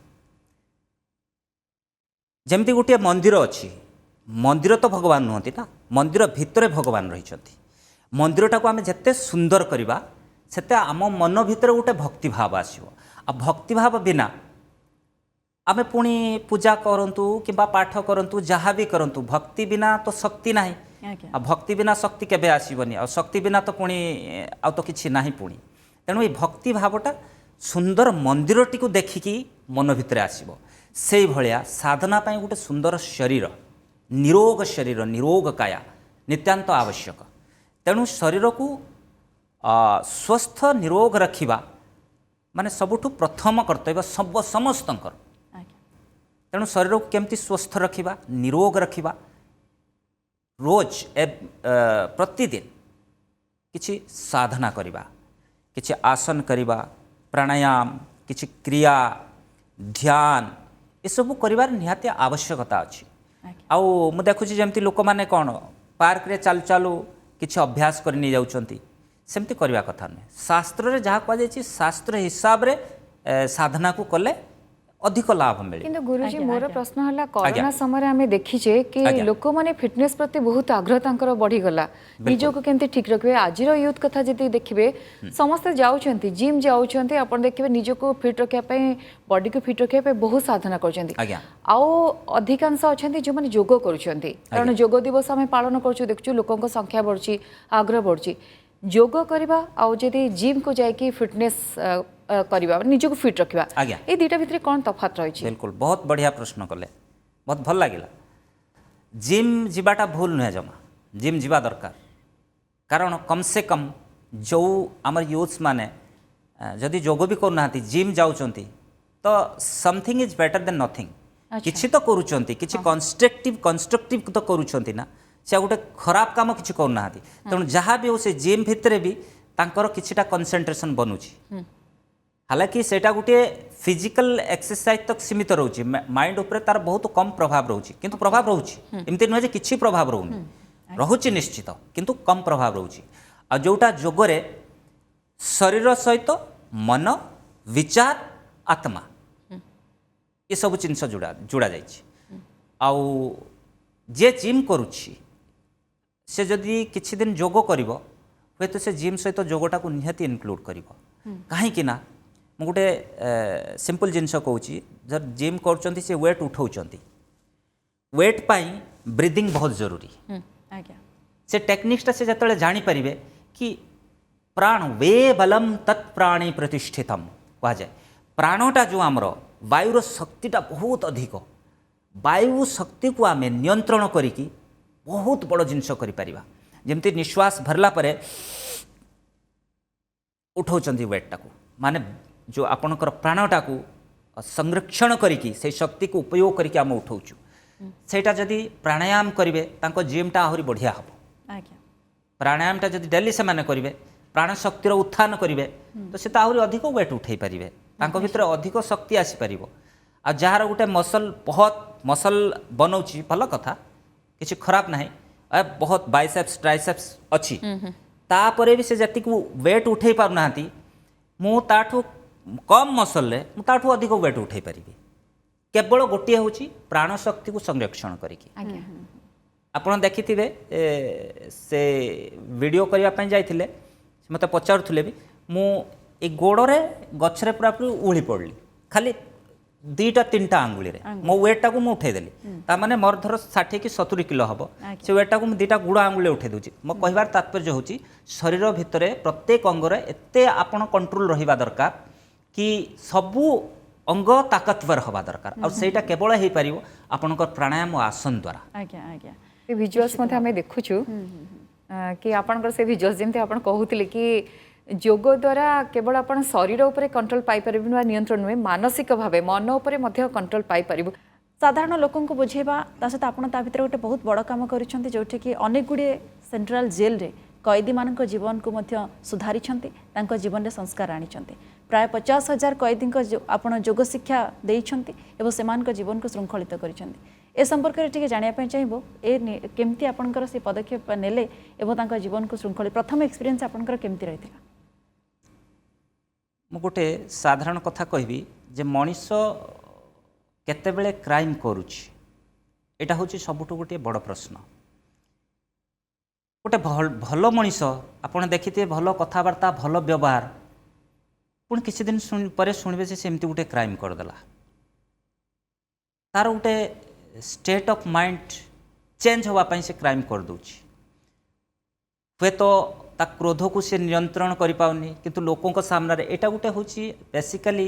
जमती गोटे मंदिर अच्छी मंदिर तो भगवान नुहति ना मंदिर भितर भगवान रही मंदिरटा को आम जिते सुंदर करवा सेते आम मन भितर गोटे भक्ति भाव आसो आ भक्ति भाव बिना आमे पुणी पूजा करंतु किंबा पाठ करंतु जहाँ भी करंतु भक्ति बिना तो शक्ति ना आ भक्ति बिना शक्ति केबे आसीबनी आ शक्ति बिना तो पुणी आ तो किछि नाही पुणी तेणु ये भक्ति भावटा सुंदर मंदिरटी को देखिकी मन भितर आसीबो से भलिया साधना पाई गोटे सुंदर शरीर निरोग काया नित्यांत आवश्यक तेणु शरीर को स्वस्थ निरोग रखिबा माने सबुठु प्रथम कर्तव्य सब समस्तंकर तेणु शरीर को केमती स्वस्थ रखिबा निरोग रखिबा रोज प्रतिदिन किछि साधना करिबा किछि आसन करिबा प्राणायाम किछि क्रिया ध्यान ये सब करिबार निहाती आवश्यकता अछि आउ मु देखुछि जेमती लोक माने कोन पार्क रे चालू चालू किछि अभ्यास कर नहीं जाउछंती सेमती करबा कथा नै शास्त्र रे जहा कह जायछि शास्त्र हिसाब रे साधना को कले अधिक लाभ मिले किंतु गुरुजी मोर प्रश्न हला कोरोना समय आमे देखिछे कि लोक माने फिटनेस प्रति बहुत आग्रह तांकर बढ़ी गला निजो को केमती ठीक रखबे आजिर यूथ कथा जति देखिबे समस्त जाउछंती जिम जाउछंती आपण देखिबे निजो को फिट रखिया पय बॉडी को फिट रखिया पय बहुत साधना करछंती आउ अधिकांश अछंती जो माने योगा करूछंती कारण योगा दिवस आमे पालन करछु देखछु लोकन संख्या बढ़ची आग्रह बढ़ची योगा करबा आउ जदि जिम को जाय कि फिटनेस करबा निजो को फिट रखिबा ए दुटा भितर कोन तफात रही छी बिल्कुल बहुत बढ़िया प्रश्न कले बहुत भल लागिला जिम जीवाटा भूल नुहे जमा जिम जीवा दरकार कारण कम से कम जो आमर यूथ्स माने जदि जोग भी करना जिम जाउचंती तो something is better than nothing किछि तो करूचंती किछि कंस्ट्रक्टिव तो करूचंती ना से गोटे खराब काम किछि करना तेणु जहाँ भी हो से जिम भितर भी तांकर किछिटा कंसंट्रेशन बनूची हालांकि सेटा गोटे फिजिकल एक्सरसाइज तक सीमित रोचे माइंड उपरे तार बहुत कम प्रभाव रोचे किंतु प्रभाव रोचे एमती नुहे किछि प्रभाव रोनी रोचे निश्चित किंतु कम प्रभाव रोचे आ जोटा जोगरे शरीर सहित मन विचार आत्मा ये सब जिनस जोड़ा जोड़ा जाइए आउ जे जिम करुछि से जदि किछि दिन जोग करिवो हुए तो से जिम सहित जोगटा को निहाती इनक्लूड करिवो काहे ना मु गोटे सिंपल जिनस कहूँ जब जिम कर से वेट उठाउछंती वेट पाई ब्रीदिंग बहुत जरूरी से टेक्निक्सटा से जतले जानी परिबे कि प्राण वे बलम तत्प्राणी प्रतिष्ठितम कह जाए प्राणटा जो आमर वायुर शक्तिटा बहुत अधिक वायु शक्ति को आम नियंत्रण करिकी बहुत बड़ जिनस करिपरिबा जेमती निश्वास भरला परे उठाउछंती वेटटा को माने जो आपणकर प्राणटा को संरक्षण करिकी से शक्ति को उपयोग करिकी आम उठाउछु सेटा जदि प्राणायाम करिवे तांको जिमटा आहुरी बढ़िया हबो प्राणायामटा जदि डेली से माने करिवे प्राण शक्तिर उत्थान करिवे तो से आहुरी अधिक वेट उठाई पारिबे तांको भितर अधिक शक्ति आसी पारिबो आ जहार गोटे मसल बहुत मसल बनौछि भल कथा किछि खराब नाही बहुत बाइसेप्स ट्राइसेप्स अछि तापरे भी से जति को वेट उठै पारुनाहांती मु ताठू कम मसल रे मु ताठू अधिक वेट उठै परिबी केवल गोटे होछि प्राण शक्ति को संरक्षण करिकी आपण देखिथिबे से वीडियो करिया पई जाइथिले मते पचारुथले भी मु ए गोड़े गछरे पूरा उड़ी पड़ली खाली दुईटा तीनटा आंगुली मो वेटा को उठे देली तामाने मोर धर 60 कि 70 किलो हम से वेटा को दुईटा गुड़ आंगुली उठे दूची मो कहबार तात्पर्य होची शरीर भितर प्रत्येक अंगर एते आपण कंट्रोल रहिबा दरकार कि सबू अंग ताकतवर हवा दरकार और सेटा केवल हे परिवो आपनकर प्राणायाम और आसन द्वारा आज्ञा आज्ञा ये विजुअल्स मध्ये हमें देखुछु कि आपनकर से विजुअल्स जेमते आपण कहूतिले कि जोग द्वारा केवल आपण शरीर उपरे कंट्रोल पाई परिबु ना नियंत्रण नुहे मानसिक भावे मन उपरे मध्ये कंट्रोल पाई परिबु साधारण लोकन को बुझेबा ता सहित आपण ता भितर गोटे बहुत बड़ काम करिसंती जोठी कि अनेक गुडे सेंट्रल जेल रे कैदी मानक जीवन को मध्य सुधारी छंती तांको जीवन रे संस्कार आनी छंती प्राय 50,000 कैदी आपण योग शिक्षा देइछंती एवं सेमान जीवन को श्रृंखलित करिसंती ए संपर्क में टिके जानिया पय चाहिबो ए केमती आपनकर से पदक्षेप नेले एवं तांको जीवन को श्रृंखलित प्रथम एक्सपीरियंस आपनकर केमती रहितला मु गोटे साधारण कथा कहबी जे मनीष केतेबेले क्राइम करुछि एटा होछि सबुठु गोटे बड़ प्रश्न गोटे भल मनीष आपण देखिथे भल कथबार्ता भल व्यवहार पुण किसी दिन पर शुणवे से एमती गोटे क्राइम करदेला तार गोटे स्टेट ऑफ माइंड चेंज होगापाई से क्राइम कर दूची हे तो ता क्रोध को से नियंत्रण कर पाउनी किंतु लोकों को सामने एटा गोटे होची बेसिकली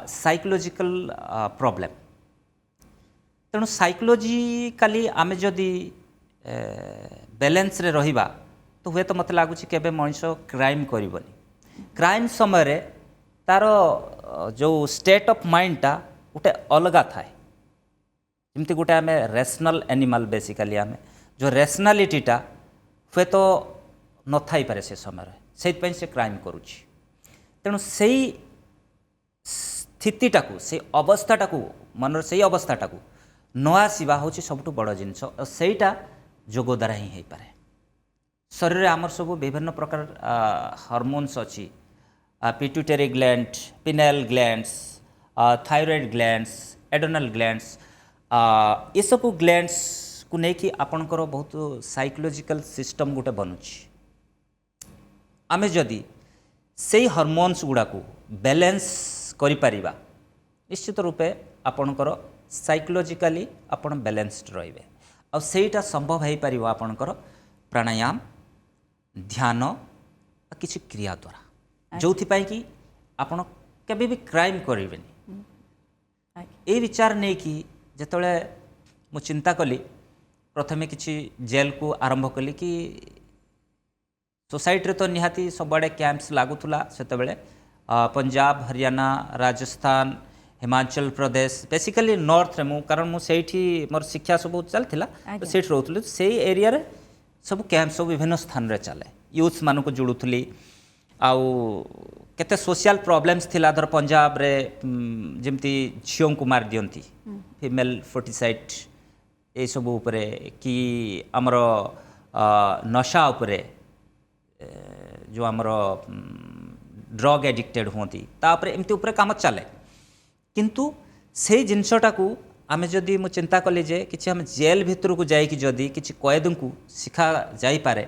साइकोलॉजिकल प्रॉब्लम तेणु साइकोलॉजिकली आमे जदि बैलेंस रे रहिबा तो हे तो मत लागुची केबे मनुष्य क्राइम करिवनी क्राइम समय रे तार जो स्टेट ऑफ माइंड टा गोटे अलगा थाए जमती गोटे आमे रेशनल एनिमल बेसिकली आमे जो रेशनालिटी टा हे तो न थाई पारे से समय से से क्राइम करुच्ची तेणु से स्थितिटा को से अवस्थाटा को मनर से अवस्थाटा को न आसवा हूँ सबुठ बड़ जिनस और सहीटा जोग द्वारा ही हो पाए शरीर में आमर सब विभिन्न प्रकार हार्मोन्स अच्छी pituitary gland pineal glands thyroid glands adrenal glands ये सब ग्लैंड्स को लेकिन आपणकर बहुत साइकोलॉजिकल सिस्टम गोटे बनूची आमे जदि से हार्मोन्स गुड़ा को बैलेंस करि परिबा निश्चित रूपे आपणकर साइकोलॉजिकली आपण बैलेंस्ड रहिबे और सेटा संभव हो पारिबो आपणकर प्राणायाम ध्यान किसी क्रिया द्वारा जोथि पाई कि आपण केबे भी क्राइम करिवेनी ए विचार नै कि जेतले मु चिंता कली प्रथमे किछि जेल को आरंभ कली कि सोसाइटी तो निहाती सबआड़े कैंप्स लागुला से पंजाब हरियाणा राजस्थान हिमाचल प्रदेश बेसिकली नॉर्थ रे कारण मुझे मोर शिक्षा सब चलता तो से रोली से एरिया रे सब कैंप सब विभिन्न स्थान रे चले यूथ मान को जोड़ुली आउ केते सोशल प्रॉब्लम्स थिला धर पंजाब रे जमती झीओं को मार दियंती फीमेल फोर्टिसाइड ये सब उपरे कि आमर नशा उपरे जो आमर ड्रग एडिक्टेड होती तापरे एमती उपरे काम चले किंतु से जिनसटा को आमे जदि मु चिंता कली जे किछि हम जेल भितर को जाई कि जदि किछि कैदी को शिखा जाई पारे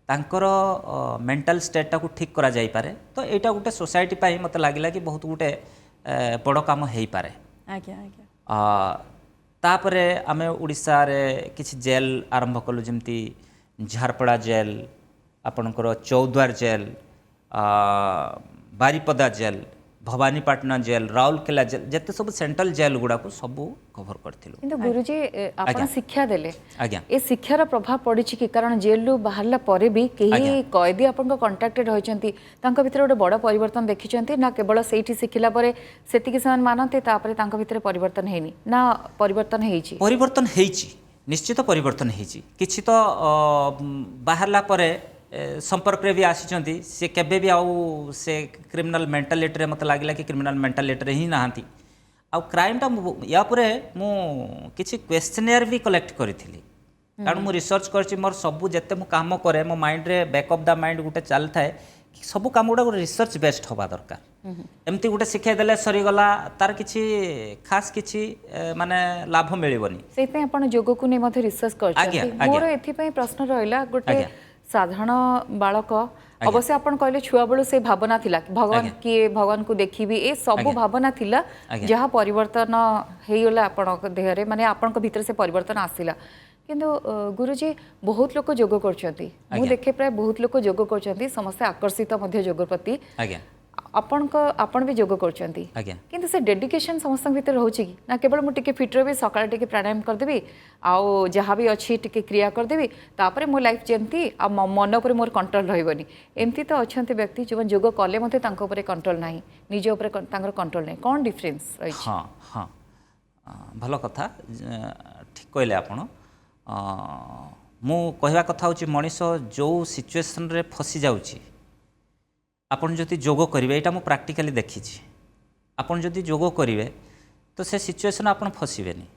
तांकर मेंटल स्टेटा को ठीक करा जाई पारे तो एटा गोटे सोसाइटी पाई मते लागिला कि बहुत गोटे बड़ काम हेई पारे आज्ञा आज्ञा तापरे आमे उड़ीसा रे किछि जेल आरंभ कलु जेमती झारपड़ा जेल आपणकर Choudwar jail Baripada jail Bhawanipatna jail Rourkela jail जिते सब सेंट्रल जेल गुड़ा को सब कवर करथिलु किंतु गुरुजी आपण शिक्षा देले आज्ञा ए शिक्षार प्रभाव पड़ी कि कारण जेल रु बाहरला परे भी कहीं कैदी आपण कांटेक्टेड होइचंती तांको भितर गोटे बड़ परिवर्तन देखिचंती ना केवल सेठी शिखिला परे सेतिकी समान मानते तापरे तांको भितर परिवर्तन हेनी ना परिवर्तन हेइची निश्चित परिवर्तन हेइची किछि तो बाहरला परे संपर्क रे भी आसी से केबे भी आउ से क्रिमिनल मेंटालिटी रे मत लागला कि क्रिमिनल मेंटालिटी रे ही नहांती आउ क्राइम टा या परे मु किछि क्वेश्चनियर भी कलेक्ट करथिली कारण मु रिसर्च करछि मोर सब जते मु काम करे मो माइंड रे बैक ऑफ द माइंड गुटे चल थाए कि सब काम गुडा रिसर्च बेस्ड होबा दरकार एमती गुटे शिखाई देले सरी गला तार किछि खास किछि माने लाभ मिलिबनी सेते आपण जोग को नै मथे रिसर्च करछि मोर एथि पई प्रश्न रहला गुटे साधारण बालक अवश्य आपण कहले छुआ बेलू से भावना थिला कि भगवान आज्ञा। किए भगवान को देखिबी ए सब आज्ञा। भावना थिला आज्ञा। जहाँ परिवर्तन हेगला आपण देहरे माने आपण भीतर से परिवर्तन आसिला किंतु गुरुजी बहुत लोक जोग करछंती मु देखे प्राय बहुत लोक जोग करछंती समस्त आकर्षित मध्य जोग प्रति आज्ञा आपण भी जोग करछंती आज्ञा किंतु से डेडिकेशन समस्त भीतर होची कि ना केवल मु टिके फिट रही सकाळ टिके प्राणायाम करदेबी आउ जहाँ भी अच्छी टिके क्रिया करदेबी तापर मो लाइफ जेमती आ मन उपर मोर कंट्रोल रहबनी एमती तो अच्छे व्यक्ति जो जोग कले मते तांको ऊपर कंट्रोल नाही निज ऊपर तांकर कंट्रोल नाही कौन डिफरेंस रही हाँ हाँ भल कथा ठीक कहले आपण मु कहवा कथा हूँ मनीष जो सिचुएसन रे फसी जाउची आपण जदि जोग करेंगे यहाँ मुझे प्राक्टिकाली देखी आपण जदि जोग करेंगे तो से सिचुएसन आपण फसबेनि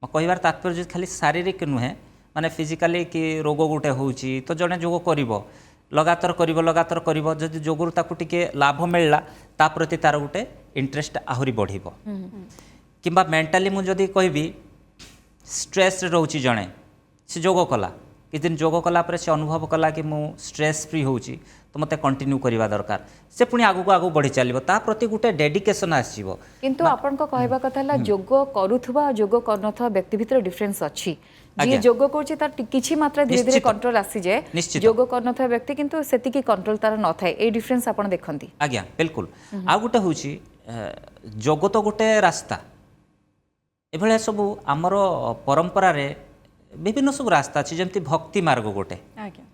मो कहबार तात्पर्य खाली शारीरिक नुहे माने फिजिकाली कि रोग गोटे होउची तो जड़े जोग कर लगातार कर जदि जोगुरु ताकू टिके लाभ मिलला ता प्रति तार गोटे इंटरेस्ट आहरी बढ़िबो किंबा मेंटाली मु जदि कहबी स्ट्रेस रोची जड़े से जोग कला कि दिन जोग कला पर से अनुभव कला कि मु स्ट्रेस फ्री होउची तो मते कंटिन्यू करवा दरकार से पुणी आगु आगु बढ़ी चलो ता प्रति गोटे डेडिकेशन आसीबो किंतु आपण को कहबा कथा ला जोग करूथबा जोग करनथबा व्यक्ति भीतर डिफरेंस अछि जे जोग करछि तार किछि मात्रा धीरे धीरे कंट्रोल आसी जाए जोग करनथबा व्यक्ति किंतु सेति की कंट्रोल तार न थाए ए डिफरेंस आपण देखंती आज्ञा बिल्कुल आ गोटे होउची जोग तो गोटे रास्ता एभले सब हमर परंपरा रे विभिन्न सब रास्ता अछि जेमति भक्ति मार्ग गोटे आज्ञा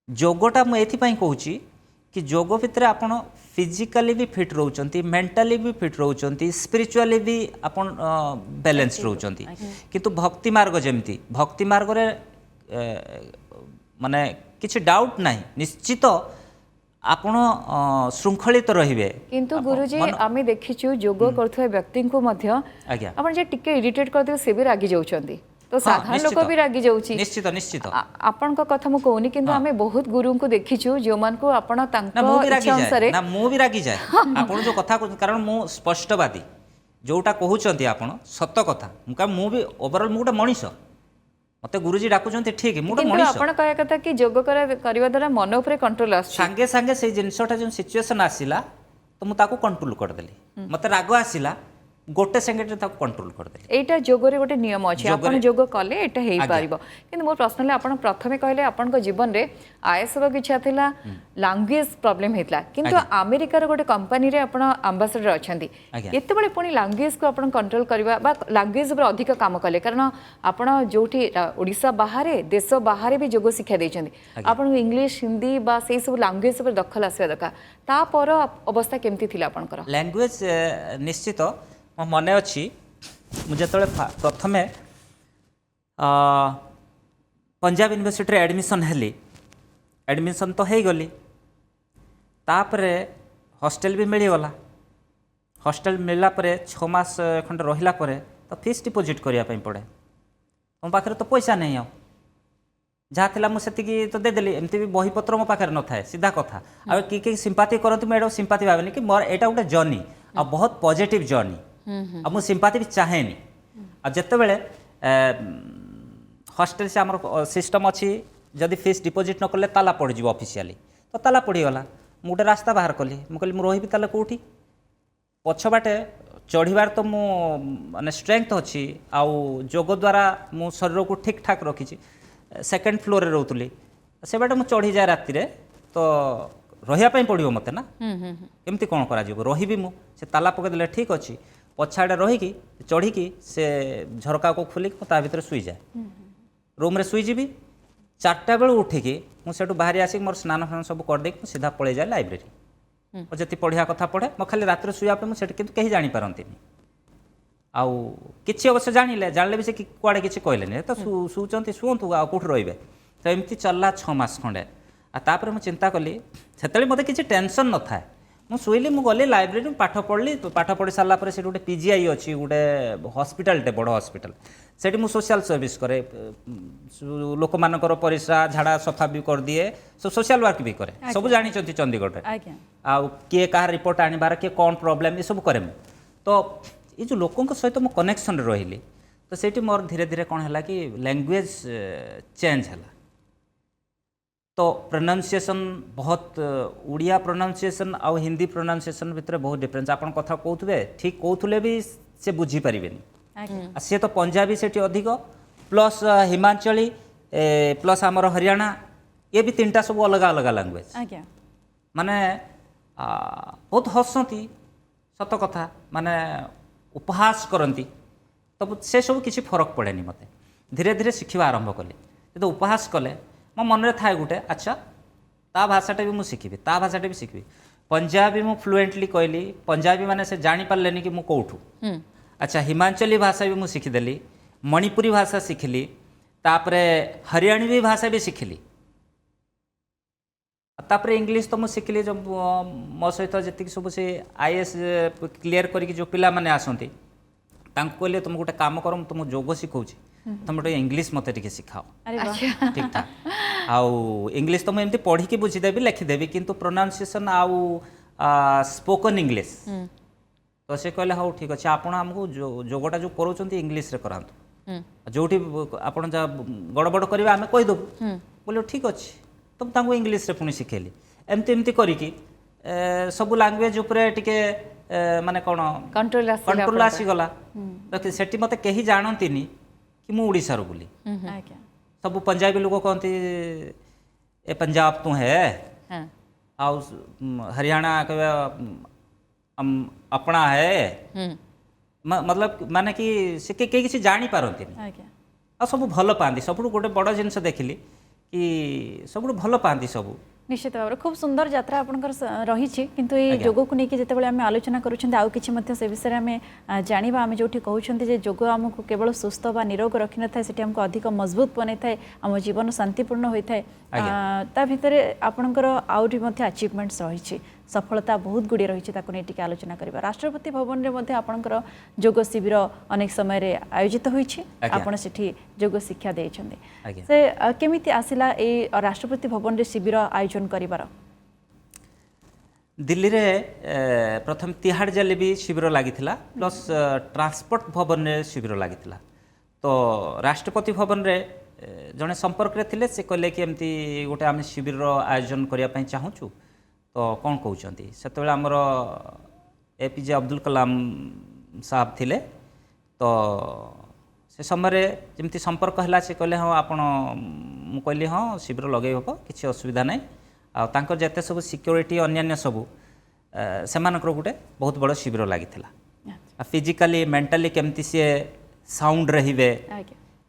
जोगटा मुझे कहूँ कि जोग भितर आपण फिजिकाली भी फिट रोचंती मेंटाली भी फिट रोचंती स्पिरिचुअली भी आपण बैलेंस रोचंती किंतु भक्ति मार्ग जमती भक्ति मार्ग रे माने किछि डाउट नाही निश्चित आपण श्रृंखलित रहिबे किंतु गुरुजी आमे देखिछु जोग करथुवा व्यक्ति को मध्य आज्ञा आपण जे टिके इरिटेट कर दियो से भी रागी जाउछंती तो साधारण लोक भी रागी जाउची निश्चित निश्चित आपण को कथा मु कहूनी किंतु आमे बहुत गुरु को देखिछु जो मान को आपण तांको इच्छा अनुसार ना मु भी रागी जाए आपण जो कथा कारण मु स्पष्टवादी जोटा कहउचंती आपण सत्य कथा मु भी ओवरऑल मु गोटे मनीष मते गुरुजी डाकुचंती ठीक मु गोटे मनीष आपण कहया कथा कि जोग करबा द्वारा मन ऊपर कंट्रोल आछ संगे संगे से जिनसटा जो सिचुएशन आसिला तो मु ताको कंट्रोल कर देली मते राग आसिला गोटे सेकेंड ताको कंट्रोल कर देली एटा जोगरे गोटे नियम अछि आपण जोग कले एटा हेई पारिबो किंतु मोर प्रश्न आपण प्रथमे कहले आपण को जीवन रे आईएएस रो किछा थिला लैंग्वेज प्रॉब्लम हेतला किंतु अमेरिका रो गोटे कंपनी रे आपण एम्बेसडर अछंती केतेबेले पुनी लैंग्वेज को आपण कंट्रोल करबा बा लैंग्वेज ऊपर अधिक काम कले कारण आपण जोठी ओडिसा बाहरे देश बाहरे भी जोग शिक्षा दैछंती आपण इंग्लिश हिंदी बा सेई सब लैंग्वेज ऊपर दखल आसीबा दका ता पर अवस्था केमती थिला आपणकर लैंग्वेज निश्चित मो मने अच्छी मुझे प्रथमे पंजाब यूनिवर्सिटी एडमिशन हेली एडमिशन तो हो गली तापरे हॉस्टेल भी मिलगला हॉस्टेल मिलला परे 6 मास खंड रहिला परे तो फीस डिपोजिट करिया पड़े मो पाखे तो पैसा नहीं आओ जहाँ थिला मुझे तो देदेली एमती भी बहीपत्र मो पाखे न थाए सीधा कथा आ कि सिंपाथी करती मुझे सिंपाथी भावेनी कि मोर एटा गोटे जर्नी आ बहुत पॉजिटिव जर्नी आ मु सिंपाथी भी चाहेनी आ जते बेले हॉस्टेल से आमर सिस्टम अच्छी जदि फीस डिपोजिट न कले ताला पड़ जीव ऑफिशियली तो ताला पड़गला मु गोटे रास्ता बाहर कली मु कहली मु रही ताले कोठी पछ बाटे चढ़ीबार तो मु माने स्ट्रेंथ अच्छी आउ जोग द्वारा मु शरीर को ठीक ठाक रखी सेकेंड फ्लोर रे रोतली से बाटे मु चढ़ी जाए राति रे तो रहिया पई पड़ियो मते ना केमती कोन करा जीव रही मु से ताला पके देले ठीक अच्छी पछाड़े रहीकि चढ़ीकी से झरका को खोलिक ता भीतर शुई जाए रूम रे शुई जीवी 4टा बेलू उठिकी मुझे बाहरी आसिक मोर स्नान फान सब करदे सीधा पड़े जाए लाइब्रेरी और जी पढ़िया कथा पढ़े मो खाली रात शुआपे मुझे कितु कहीं जापारती आउ कि अवश्य जानले भी से कुआड़े किसी कहले तो शुचंती शुंतु आ कौट रे तो एमती चलला 6 मास खंडे आपर मुझे चिंता कली से मत किसी टेंशन न था मु शुइली मु गली लाइब्रेरी पाठ पढ़ली तो पाठ पढ़ी सारा पर से गोटे पीजीआई अच्छी गोटे हॉस्पिटलटे बड़ हॉस्पिटल सेठी मु सोशल सर्विस करे लोक मानकर परिश्रा झाड़ा सफा भी कर दिए सब सोशल वर्क भी करे सब जानी चंडीगढ़ रे आ किए कहा रिपोर्ट आनिबार किए कौन प्रॉब्लम ये सब करे तो ये जो लोकों सहित मु कनेक्शन रही तो सेठी मोर धीरे धीरे कौन है कि लैंग्वेज चेंज है तो प्रोनाउंसिएशन बहुत उड़िया प्रोनाउंसिएशन आउ हिंदी प्रोनाउंसिएशन भितर बहुत डिफरेंस आपन कथा कहउथबे ठीक कहउथले भी से बुझी परिबेनी आ से तो पंजाबी सेठी अधिक प्लस हिमाचली प्लस आमर हरियाणा ये भी तीनटा सब अलग अलग लैंग्वेज आज्ञा माने बहुत हसती सत कथा माने उपहास करती तो से सब किसी फरक पड़ेनी मते धीरे धीरे शिखा आरंभ कली जो उपहास कले मो मन थाए गोटे अच्छा ता भाषाटा भी मुझे शिखी ता भाषाटा भी शिखी पंजाबी मु फ्लुएंटली कहली पंजाबी माने से जानी पारलेनी कि मु कोठू अच्छा हिमाचली भाषा भी मुझे शिखीदेली मणिपुरी भाषा शिखिली तापरे हरियाणवी भाषा भी शिखिली तापरे इंग्लिश तो मुझे शिखिली जो मो सहित जी सब से आईएएस क्लीयर करके जो पिला माने आसंती कहले तुम गोटे काम कर तुम जोग शिखाऊँ तुम गोटे इंग्लिश मत टे शिखाओ ठीक ठाक आउ इंग्लिश तो मुझे पढ़ी बुझीदेवी लिखिदेवी किंतु प्रोनाउंसिएशन आउ स्पोकन इंग्लिश तो से कहले हाँ ठीक अच्छे आपड़ आमको जोगटा जो करों इंग्लिश रे करातु जो आप गड़बड़ करेंगे आम कहीदेबू बोले ठीक अच्छे तो तांको इंग्लिश रे पुणी शिखेली एमती एमती करिकी सब लैंग्वेज उपरे टिके माने कौन कंट्रोल आसीगला सेठी मते कहीं जानतीनी कि मु उड़ीसार बोली सब पंजाबी लोग कहती ए पंजाब तू है आउ हरियाणा कहे अपना है मतलब माने कि से कहीं किसी जानी पारती आ सब भल पाती सब गोटे बड़ जिनस देखिली कि सब भल पाती सब निश्चित भाव खूब सुंदर यात्रा आपंकर रही किंतु ये जोग को लेकिन जिते आम आलोचना करुँच से विषय में जाना आम जो कहते जोग आमको केवल सुस्थ व निरोग रखी न था आमको अधिक मजबूत बनई थाए आम जीवन शांतिपूर्ण होता है ता भितर आपणकर आउरी अचिवमेंट्स रही सफलता बहुत गुड़ी रही आलोचना करवा राष्ट्रपति भवन में आपणकर जोग शिविर अनेक समय आयोजित होती जोग शिक्षा देते से केमिति आसिला ए राष्ट्रपति भवन में शिविर आयोजन करिवार दिल्ली रे प्रथम तिहाड़ जेल भी शिविर लगी प्लस ट्रांसपोर्ट भवन में शिविर लगी तो राष्ट्रपति भवन रे जड़े संपर्क थे से कहले कि एमती गोटे आम शिविर आयोजन करने चाहूँ तो कौन कहते से आमर एपीजे अब्दुल कलाम साहब थिले तो से समय जमी संपर्क है से कहले हाँ आपण कहली हाँ शिविर लगे हम किसी असुविधा ना आर जिते सब सिक्योरिटी अन्य सब से गोटे बहुत बड़ शिविर लगी फिजिकाली मेंटाली केमती सी साउंड रहिबे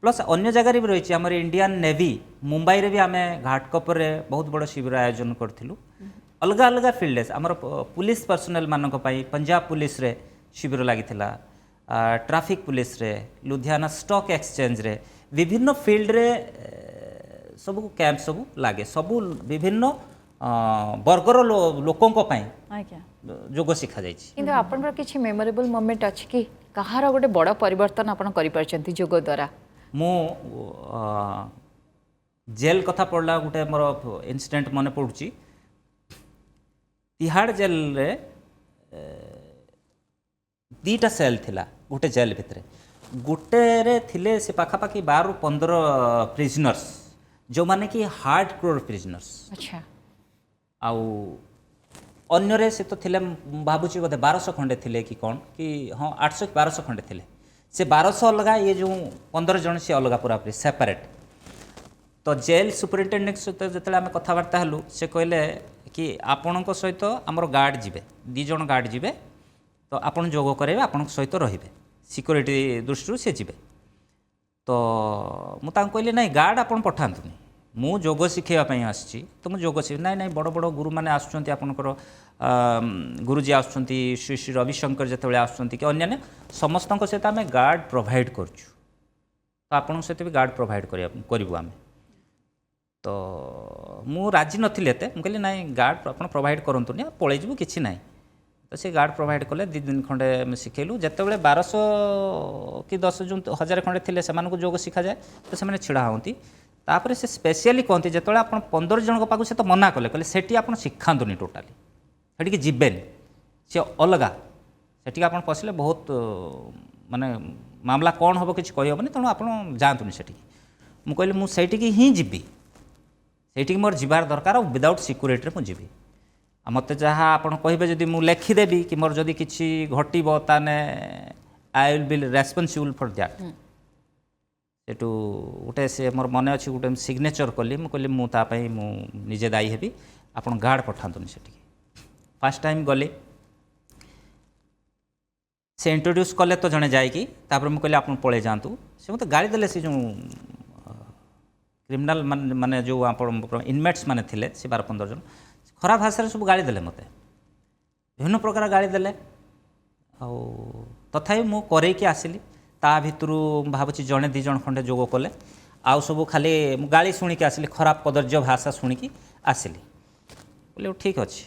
प्लस अन्य जगह भी रही आम इंडियन नेवी मुंबई रे भी आम घाटकपर बहुत बड़ शिविर आयोजन करूँ अलग अलग फिल्ड आमर पुलिस पर्सनल मानक पंजाब पुलिस रे शिविर लगी ट्रैफिक पुलिस रे लुधियाना स्टॉक एक्सचेंज रे विभिन्न फील्ड रे सब कैंप सब लगे सब विभिन्न वर्गर लोकों जोग शिखा जाइए आपन किछि मेमोरेबल मोमेंट अछि कि कहार गोटे बड़ परिवर्तन आपन करि परछंती जोग द्वारा मो जेल कथा पड़ला गोटे मोर इंसिडेंट मन पड़ुची तिहाड़ जेल रे दीटा सेल थिला गोटे जेल भितर गोटे रे थिले से पाखापाखि 12 ରୁ 15 प्रिजनर्स जो माने कि हार्ड कोर प्रिजनर्स अच्छा आउ अन्य रे से तो थिले भाबुची बोधे 1200 खंडे थिले कि कौन कि हाँ 800 1200 खंडे थिले से 1200 अलग ये जो 15 जन से अलग पूरा पूरी सेपरेट तो जेल सुपरिटेडेंट सहित जो आम कथबार्ता हलु से कहले कि आपण सहित आमर गार्ड जीवे 2 जन गार्ड जीवे तो आपण जोग करेंगे आपण सहित रहिबे सिक्योरिटी दृष्टि से जीवे तो मुझे कहली ना गार्ड आपण पठातुनी मु जोग शिखापी आसी तो मुझे जोग शिख ना बड़ बड़ गुरु मैंने आसुँच आपणकर गुरुजी आसुँच श्री श्री रविशंकर जो आसुँच कि अन्य समस्त सहित आम गार्ड प्रोवाइड करुँ तो आपण सहित भी गार्ड प्रोवाइड करूँ आम तो मु राजी नथी एते कहली ना गार्ड आप प्रोवाइड करतुनि पलैजु कि ना तो से गार्ड प्रोवाइड कले 2 दिन खंडे शिखेलु जिते 1200 कि 10 जो 1000 खंडे थे से जोग शिखा जाए तो से छिड़ा होती तापर से स्पेशली कहती जो आप 15 जन पाक से तो मना कले कहले सेठी आप शिखातुनि टोटाली सेठी जीवेनि सी अलग सेठी आप पशिले बहुत माने मामला कौन हम कि कहीहबनी तेणु आप जातुनि सेठी मुझे कहली मुझे ही जीवी ସେଇଠିକି ମୋର ଯିବାର ଦରକାର ଆଉ ୱିଦାଉଟ୍ ସିକ୍ୟୁରିଟିରେ ମୁଁ ଯିବି। ଆଉ ମୋତେ ଯାହା ଆପଣ କହିବେ ଯଦି ମୁଁ ଲେଖିଦେବି କି ମୋର ଯଦି କିଛି ଘଟିବ ତାହେଲେ I will be responsible for that. ସେଠୁ ଗୋଟେ ସେ ମୋର ମନେ ଅଛି ଗୋଟେ ସିଗ୍ନେଚର୍ କଲି, ମୁଁ କହିଲି ମୁଁ ତା ପାଇଁ ମୁଁ ନିଜେ ଦାୟୀ ହେବି, ଆପଣ ଗାର୍ଡ଼ ପଠାନ୍ତୁନି ସେଠିକି। ଫାର୍ଷ୍ଟ ଟାଇମ୍ ଗଲି, ସେ ଇଣ୍ଟ୍ରୋଡ୍ୟୁସ୍ କଲେ ତ ଜଣେ ଯାଇକି, ତାପରେ ମୁଁ କହିଲି ଆପଣ ପଳେଇ ଯାଆନ୍ତୁ। ସେ ମୋତେ ଗାଳି ଦେଲେ, ସେ ଯେଉଁ କ୍ରିମିନାଲ୍ ମାନେ ଯେଉଁ ଆପଣ ଇନମେଟ୍ସ ମାନେ ଥିଲେ ସେ 12-15 ଜଣ ଖରାପ ଭାଷାରେ ସବୁ ଗାଳି ଦେଲେ ମୋତେ, ବିଭିନ୍ନ ପ୍ରକାର ଗାଳି ଦେଲେ। ଆଉ ତଥାପି ମୁଁ କରେଇକି ଆସିଲି। ତା ଭିତରୁ ମୁଁ ଭାବୁଛି ଜଣେ 2 ଜଣ ଖଣ୍ଡେ ଯୋଗ କଲେ, ଆଉ ସବୁ ଖାଲି ମୁଁ ଗାଳି ଶୁଣିକି ଆସିଲି, ଖରାପ କଦର୍ଯ୍ୟ ଭାଷା ଶୁଣିକି ଆସିଲି। କହିଲେ ଠିକ୍ ଅଛି।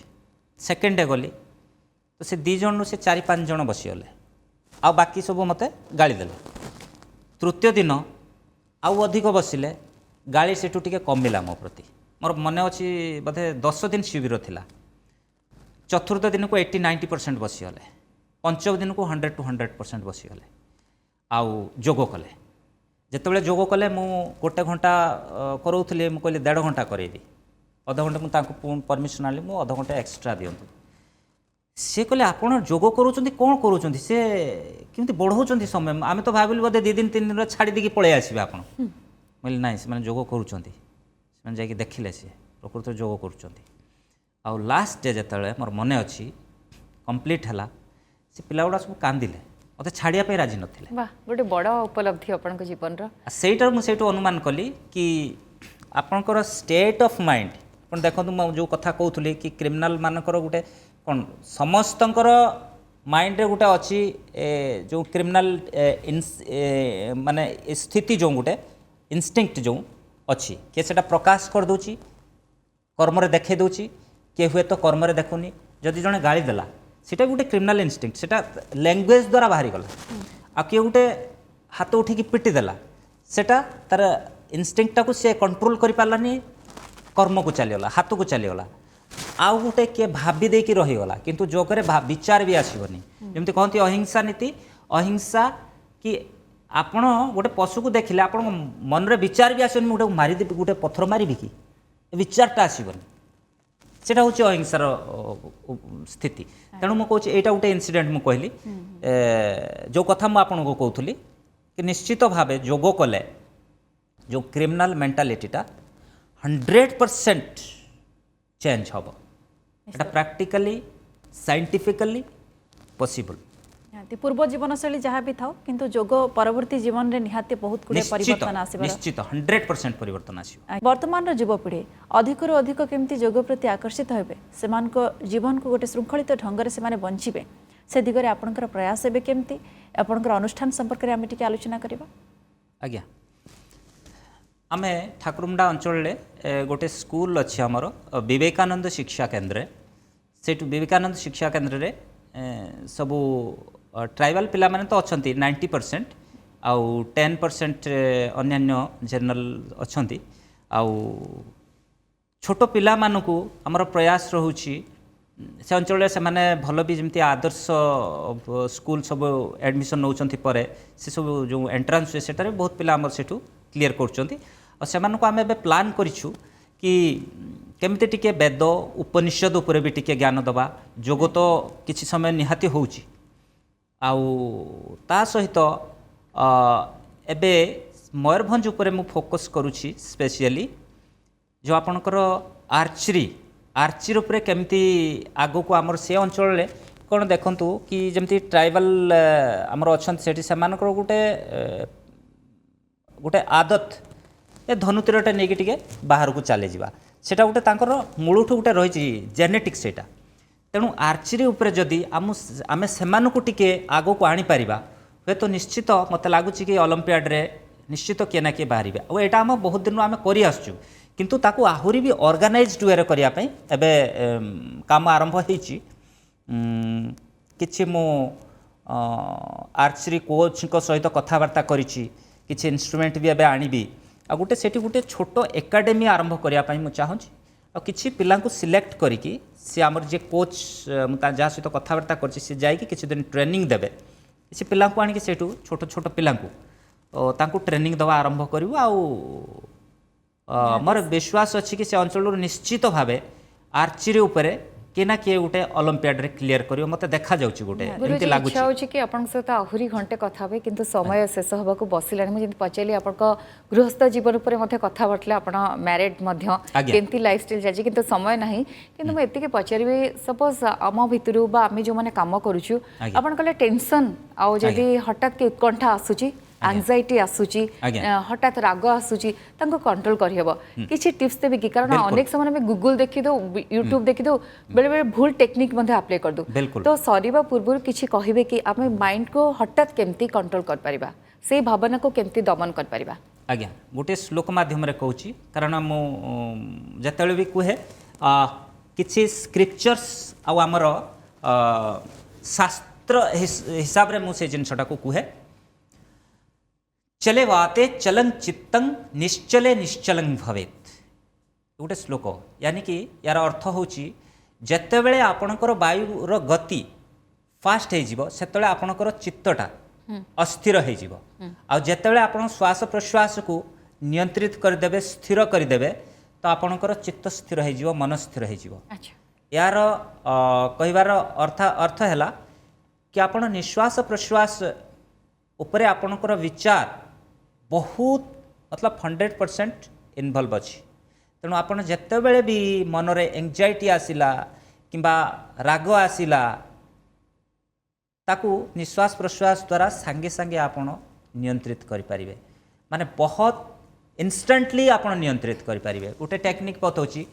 ସେକେଣ୍ଡ ଡେ ଗଲି ତ ସେ 2 ଜଣରୁ ସେ 4-5 ଜଣ ବସିଗଲେ, ଆଉ ବାକି ସବୁ ମୋତେ ଗାଳି ଦେଲେ। ତୃତୀୟ ଦିନ ଆଉ ଅଧିକ ବସିଲେ, ଗାଳି ସେଠୁ ଟିକେ କମିଲା ମୋ ପ୍ରତି। ମୋର ମନେ ଅଛି ବୋଧେ 10 ଦିନ ଶିବିର ଥିଲା। ଚତୁର୍ଥ ଦିନକୁ 80-90% ବସିଗଲେ, ପଞ୍ଚମ ଦିନକୁ 100-100% ବସିଗଲେ, ଆଉ ଯୋଗ କଲେ। ଯେତେବେଳେ ଯୋଗ କଲେ ମୁଁ 1 ଘଣ୍ଟା କରାଉଥିଲି, ମୁଁ କହିଲି 1.5 ଘଣ୍ଟା କରେଇବି, ଅଧଘଣ୍ଟେ ମୁଁ ତାଙ୍କୁ ପରମିଶନ୍ ଆଣିଲି, ମୁଁ ଅଧଘଣ୍ଟେ ଏକ୍ସଟ୍ରା ଦିଅନ୍ତୁ। ସେ କହିଲେ ଆପଣ ଯୋଗ କରୁଛନ୍ତି କ'ଣ କରୁଛନ୍ତି, ସେ କେମିତି ବଢ଼ାଉଛନ୍ତି ସମୟ, ଆମେ ତ ଭାବିଲୁ ବୋଧେ 2 ଦିନ 3 ଦିନରେ ଛାଡ଼ି ଦେଇକି ପଳେଇ ଆସିବେ ଆପଣ। କହିଲେ ନାଇଁ, ସେମାନେ ଯୋଗ କରୁଛନ୍ତି, ସେମାନେ ଯାଇକି ଦେଖିଲେ ସେ ପ୍ରକୃତରେ ଯୋଗ କରୁଛନ୍ତି। ଆଉ ଲାଷ୍ଟ ଡେ ଯେତେବେଳେ ମୋର ମନେ ଅଛି କମ୍ପ୍ଲିଟ୍ ହେଲା, ସେ ପିଲାଗୁଡ଼ା ସବୁ କାନ୍ଦିଲେ, ମୋତେ ଛାଡ଼ିବା ପାଇଁ ରାଜି ନଥିଲେ। ବାଃ, ଗୋଟେ ବଡ଼ ଉପଲବ୍ଧି ଆପଣଙ୍କ ଜୀବନର। ସେଇଟାରୁ ମୁଁ ସେଇଠୁ ଅନୁମାନ କଲି କି ଆପଣଙ୍କର ଷ୍ଟେଟ୍ ଅଫ୍ ମାଇଣ୍ଡ, ଆପଣ ଦେଖନ୍ତୁ ମୁଁ ଯେଉଁ କଥା କହୁଥିଲି କି କ୍ରିମିନାଲ୍ ମାନଙ୍କର ଗୋଟେ କ'ଣ ସମସ୍ତଙ୍କର ମାଇଣ୍ଡରେ ଗୋଟେ ଅଛି ଯେଉଁ କ୍ରିମିନାଲ୍ ମାନେ ସ୍ଥିତି ଯେଉଁ ଗୋଟେ ଇନଷ୍ଟିଙ୍କ୍ଟ ଯେଉଁ ଅଛି, କିଏ ସେଇଟା ପ୍ରକାଶ କରିଦେଉଛି, କର୍ମରେ ଦେଖାଇ ଦେଉଛି, କିଏ ହୁଏତ କର୍ମରେ ଦେଖୁନି। ଯଦି ଜଣେ ଗାଳି ଦେଲା, ସେଇଟା ଗୋଟେ କ୍ରିମିନାଲ୍ ଇନଷ୍ଟିଙ୍କ୍ଟ, ସେଇଟା ଲାଙ୍ଗୁଏଜ୍ ଦ୍ୱାରା ବାହାରିଗଲା। ଆଉ କିଏ ଗୋଟେ ହାତ ଉଠିକି ପିଟି ଦେଲା, ସେଇଟା ତାର ଇନଷ୍ଟିଙ୍କ୍ଟଟାକୁ ସେ କଣ୍ଟ୍ରୋଲ୍ କରିପାରିଲାନି, କର୍ମକୁ ଚାଲିଗଲା, ହାତକୁ ଚାଲିଗଲା। ଆଉ ଗୋଟେ କିଏ ଭାବି ଦେଇକି ରହିଗଲା, କିନ୍ତୁ ଯୋଗରେ ବିଚାର ବି ଆସିବନି। ଯେମିତି କହନ୍ତି ଅହିଂସା ନୀତି, ଅହିଂସା କି ଆପଣ ଗୋଟେ ପଶୁକୁ ଦେଖିଲେ ଆପଣଙ୍କ ମନରେ ବିଚାର ବି ଆସିବନି, ମୁଁ ଗୋଟେ ମାରିଦେବି, ଗୋଟେ ପଥର ମାରିବି କି, ବିଚାରଟା ଆସିବନି। ସେଇଟା ହେଉଛି ଅହିଂସାର ସ୍ଥିତି। ତେଣୁ ମୁଁ କହୁଛି ଏଇଟା ଗୋଟେ ଇନସିଡେଣ୍ଟ ମୁଁ କହିଲି, ଯେଉଁ କଥା ମୁଁ ଆପଣଙ୍କୁ କହୁଥିଲି କି ନିଶ୍ଚିତ ଭାବେ ଯୋଗ କଲେ ଯେଉଁ କ୍ରିମିନାଲ୍ ମେଣ୍ଟାଲିଟିଟା 100% ଚେଞ୍ଜ ହେବ। এটা ପ୍ରାକ୍ଟିକାଲି ସାଇଣ୍ଟିଫିକାଲି ପସିବଲ୍। ନିହାତି ପୂର୍ବ ଜୀବନଶୈଳୀ ଯାହା ବି ଥାଉ, କିନ୍ତୁ ଯୋଗ ପରବର୍ତ୍ତୀ ଜୀବନରେ ନିହାତି ବହୁତ ଗୁଡ଼େ ପରିବର୍ତ୍ତନ ଆସିବ। ନିଶ୍ଚିତ 100% ପରିବର୍ତ୍ତନ ଆସିବ। ବର୍ତ୍ତମାନର ଯୁବପିଢ଼ି ଅଧିକରୁ ଅଧିକ କେମିତି ଯୋଗ ପ୍ରତି ଆକର୍ଷିତ ହେବେ, ସେମାନଙ୍କ ଜୀବନକୁ ଗୋଟେ ଶୃଙ୍ଖଳିତ ଢଙ୍ଗରେ ସେମାନେ ବଞ୍ଚିବେ, ସେ ଦିଗରେ ଆପଣଙ୍କର ପ୍ରୟାସ ଏବେ କେମିତି, ଆପଣଙ୍କର ଅନୁଷ୍ଠାନ ସମ୍ପର୍କରେ ଆମେ ଟିକେ ଆଲୋଚନା କରିବା। ଆଜ୍ଞା, ଆମେ ଠାକୁରମୁଣ୍ଡା ଅଞ୍ଚଳରେ ଗୋଟେ ସ୍କୁଲ ଅଛି ଆମର ବିବେକାନନ୍ଦ ଶିକ୍ଷା କେନ୍ଦ୍ର। ସେଇଠୁ ବିବେକାନନ୍ଦ ଶିକ୍ଷା କେନ୍ଦ୍ରରେ ସବୁ ଟ୍ରାଇବାଲ୍ ପିଲାମାନେ ତ ଅଛନ୍ତି 90%, ଆଉ 10% ଅନ୍ୟାନ୍ୟ ଜେନେରାଲ ଅଛନ୍ତି। ଆଉ ଛୋଟ ପିଲାମାନଙ୍କୁ ଆମର ପ୍ରୟାସ ରହୁଛି ସେ ଅଞ୍ଚଳରେ ସେମାନେ ଭଲ ବି ଯେମିତି ଆଦର୍ଶ ସ୍କୁଲ ସବୁ ଆଡ଼ମିସନ୍ ନେଉଛନ୍ତି, ପରେ ସେସବୁ ଯେଉଁ ଏଣ୍ଟ୍ରାନ୍ସ ହୁଏ ସେଠାରେ ବହୁତ ପିଲା ଆମର ସେଠୁ କ୍ଲିୟର କରୁଛନ୍ତି। ଆଉ ସେମାନଙ୍କୁ ଆମେ ଏବେ ପ୍ଲାନ୍ କରିଛୁ କି କେମିତି ଟିକେ ବେଦ ଉପନିଷଦ ଉପରେ ବି ଟିକେ ଜ୍ଞାନ ଦେବା। ଯୋଗ ତ କିଛି ସମୟ ନିହାତି ହେଉଛି, ଆଉ ତା ସହିତ ଏବେ ମୟୂରଭଞ୍ଜ ଉପରେ ମୁଁ ଫୋକସ୍ କରୁଛି ସ୍ପେସିଆଲି, ଯେଉଁ ଆପଣଙ୍କର ଆର୍ଚରି ଉପରେ କେମିତି ଆଗକୁ ଆମର ସେ ଅଞ୍ଚଳରେ କ'ଣ ଦେଖନ୍ତୁ କି ଯେମିତି ଟ୍ରାଇବାଲ୍ ଆମର ଅଛନ୍ତି ସେଠି, ସେମାନଙ୍କର ଗୋଟେ ଆଦତ ଏ ଧନୁତୀରଟା ନେଇକି ଟିକେ ବାହାରକୁ ଚାଲିଯିବା, ସେଇଟା ଗୋଟେ ତାଙ୍କର ମୂଳଠୁ ଗୋଟେ ରହିଛି ଜେନେଟିକ୍ସ ସେଇଟା। ତେଣୁ ଆର୍ଚରି ଉପରେ ଯଦି ଆମେ ସେମାନଙ୍କୁ ଟିକେ ଆଗକୁ ଆଣିପାରିବା, ହୁଏତ ନିଶ୍ଚିତ ମୋତେ ଲାଗୁଛି କି ଅଲମ୍ପିଆଡ଼ରେ ନିଶ୍ଚିତ କିଏ ନା କିଏ ବାହାରିବେ। ଆଉ ଏଇଟା ଆମ ବହୁତ ଦିନରୁ ଆମେ କରି ଆସୁଛୁ, କିନ୍ତୁ ତାକୁ ଆହୁରି ବି ଅର୍ଗାନାଇଜ୍ଡ ୱେରେ କରିବା ପାଇଁ ଏବେ କାମ ଆରମ୍ଭ ହେଇଛି। କିଛି ମୁଁ ଆର୍ଚରି କୋଚ୍ଙ୍କ ସହିତ କଥାବାର୍ତ୍ତା କରିଛି, କିଛି ଇନଷ୍ଟ୍ରୁମେଣ୍ଟ ବି ଏବେ ଆଣିବି, ଆଉ ସେଠି ଗୋଟେ ଛୋଟ ଏକାଡେମୀ ଆରମ୍ଭ କରିବା ପାଇଁ ମୁଁ ଚାହୁଁଛି। ଆଉ କିଛି ପିଲାଙ୍କୁ ସିଲେକ୍ଟ କରିକି ସେ ଆମର ଯିଏ କୋଚ୍, ମୁଁ ଯାହା ସହିତ କଥାବାର୍ତ୍ତା କରିଛି, ସେ ଯାଇକି କିଛି ଦିନ ଟ୍ରେନିଂ ଦେବେ। କିଛି ପିଲାଙ୍କୁ ଆଣିକି ସେଇଠୁ ଛୋଟ ଛୋଟ ପିଲାଙ୍କୁ ତାଙ୍କୁ ଟ୍ରେନିଂ ଦେବା ଆରମ୍ଭ କରିବୁ। ଆଉ मोर विश्वास अच्छी कि से अंचल निश्चित भाव आर्चरी उपरे कि ना किए गोटे ओलंपियाड रे क्लियर करियो मते देखा जाउची गोटे एमती लागु इच्छा होची कि आपन सहित आहुरी घंटे कथा हे किंतु समय शेष होबा को बसिलानी मुझे पचाली आपन गृहस्थ जीवन उपरे मते कथा बटले आपन मैरिड मध्य केमती लाइफस्टाइल जाजी किंतु समय नाही किंतु मैं एति के पचारिबे सपोज आम भितरु बा आमी जो माने काम करूछु आपन कहले टेंशन आ जदी हठात के उत्कंठा आसुची एंजाइटी आसुची हठात राग आसुची तांको कंट्रोल करहबो किछि टिप्स देबे कि कारण अनेक समय में गूगल देखि दो यूट्यूब देखि दो बेले बेले भूल टेक्निक मध्ये अप्लाई कर दो तो सरीबा पूर्व किछि कहिबे कि आमे माइंड को हठात केमती कंट्रोल कर परिबा से भावना को केमती दमन कर परिबा आज्ञा गोटे श्लोक माध्यम रे कहूची कारण मो जतले भी कुहे किछि स्क्रिप्चर्स आ हमर शास्त्र हिसाब रे मु से जिनसटा को कुहे चले वाते चलं चित्तं निश्चले निश्चलं भवेत गोटे श्लोक यानी कि यार अर्थ होची जेतेबेले आपणकर वायुर गति फास्ट हो सेतेबेले आपणकर चित्तटा अस्थिर हो आ जेतेबेले आपण श्वास प्रश्वास को नियंत्रित करदेबे स्थिर करदेबे तो आपणकर चित्त स्थिर हो मन स्थिर हो यार कहबार अर्थ है कि आपण निश्वास प्रश्वास उपरे आपणकर विचार बहुत मतलब 100% इनवल्व अच्छी तेणु आपड़ जितेबले भी मनरे एंजाइटी आसिला किंबा राग आसिला ताकू निश्वास प्रश्वास द्वारा सांगे सांगे आपण नियंत्रित करें माने बहुत इंस्टेंटली आपण नियंत्रित करें गोटे टेक्निक बताऊँ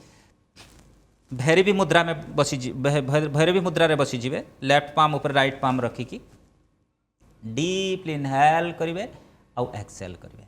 भैरवी मुद्रा में बसी भैरवी मुद्रा रे बसी जिवे लेफ्ट पाम ऊपर राइट पाम रखिकी डीपली इनहेल करेंगे आउ एक्सेल करेंगे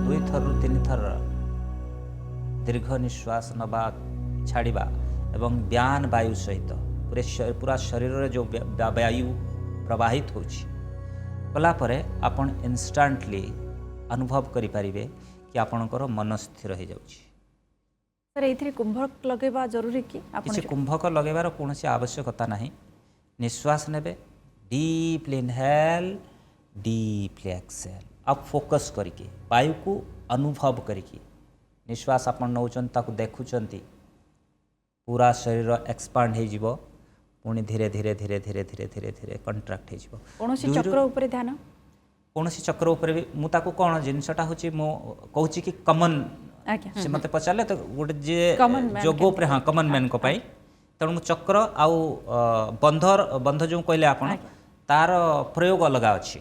दुई थर तीन थर दीर्घ निश्वास नबा छाड़िबा एवं ब्यान वायु सहित पूरा शरीर रे जो वायु प्रवाहित होची कला परे आपण इंस्टेंटली अनुभव करि परिबे कि आपणकर मन स्थिर हो जाउची सर एथिरे कुंभक लगेबा जरूरी कि आपण किछि कुंभक लगेबार कोनोसी आवश्यकता नाही निश्वास नेबे डीपली इनहेल डीपली एक्सेल अब फोकस करके वायु को अनुभव करके निश्वास आपण नौचन ताकू देखुचंती पूरा शरीर एक्सपांड हो जिवो पुणी धीरे धीरे धीरे धीरे धीरे धीरे धीरे कंट्राक्ट हो जिवो कोनोसी चक्र ऊपर ध्यान कोनोसी चक्र ऊपर भी मु ताकू कोन जिनसटा होची मो कहूची कि कॉमन से मते पचाले तो गोटे जे जोगो ऊपर हां कॉमन मैन को पाई तेणु चक्र आउ बंध जो कहले आपण तार प्रयोग अलग अच्छी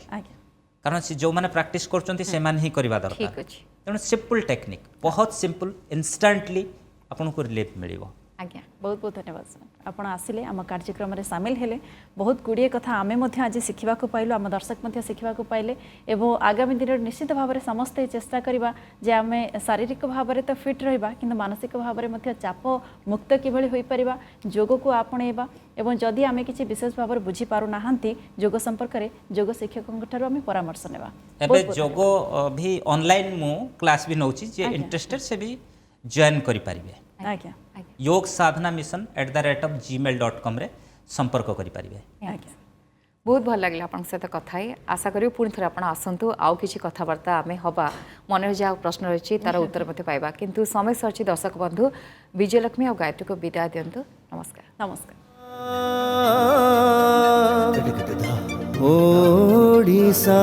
कारण से जो माने प्रैक्टिस करचंती से मान ही करबा दरकार तेणु सिंपल टेक्निक बहुत सिंपल इंस्टेंटली आपन को रिलीफ मिलिबो आज्ञा बहुत बहुत धन्यवाद सर आप आसिले आम कार्यक्रम में सामिल हेले बहुत गुड़िए कथा आमे मध्य आज शिखा पाइलु आम दर्शक मध्य शिखा पाइले एवं आगामी दिन में निश्चित भाव में समस्ते चेष्टा करवा जे आम शारीरिक भाव में तो फिट रहा कि मानसिक भाव में चाप मुक्त किभली हो पारिबा जोग को आपणेबा एवं जदि आम किसी विशेष भाव में बुझी पारु नाहंती जोग संपर्क में जोग शिक्षकों ठारू आम परामर्श नेबा एबे जोग भी ऑनलाइन मु क्लास भी नउची जे इंटरेस्टेड से भी जॉइन करि पारिबे आज्ञा योग साधना मिशन @gmail.com रे संपर्क करि पारिबे बहुत भल लगे आप सहित कथा आशा करी पुणी थे आप आसतु आउ कि कथबार्ता आम हवा मन जहाँ प्रश्न रही तार उत्तर मत पाइबा किंतु समय सरची दर्शक बंधु विजयलक्ष्मी और गायत्री को विदाय दिंतु नमस्कार नमस्कार ओडिशा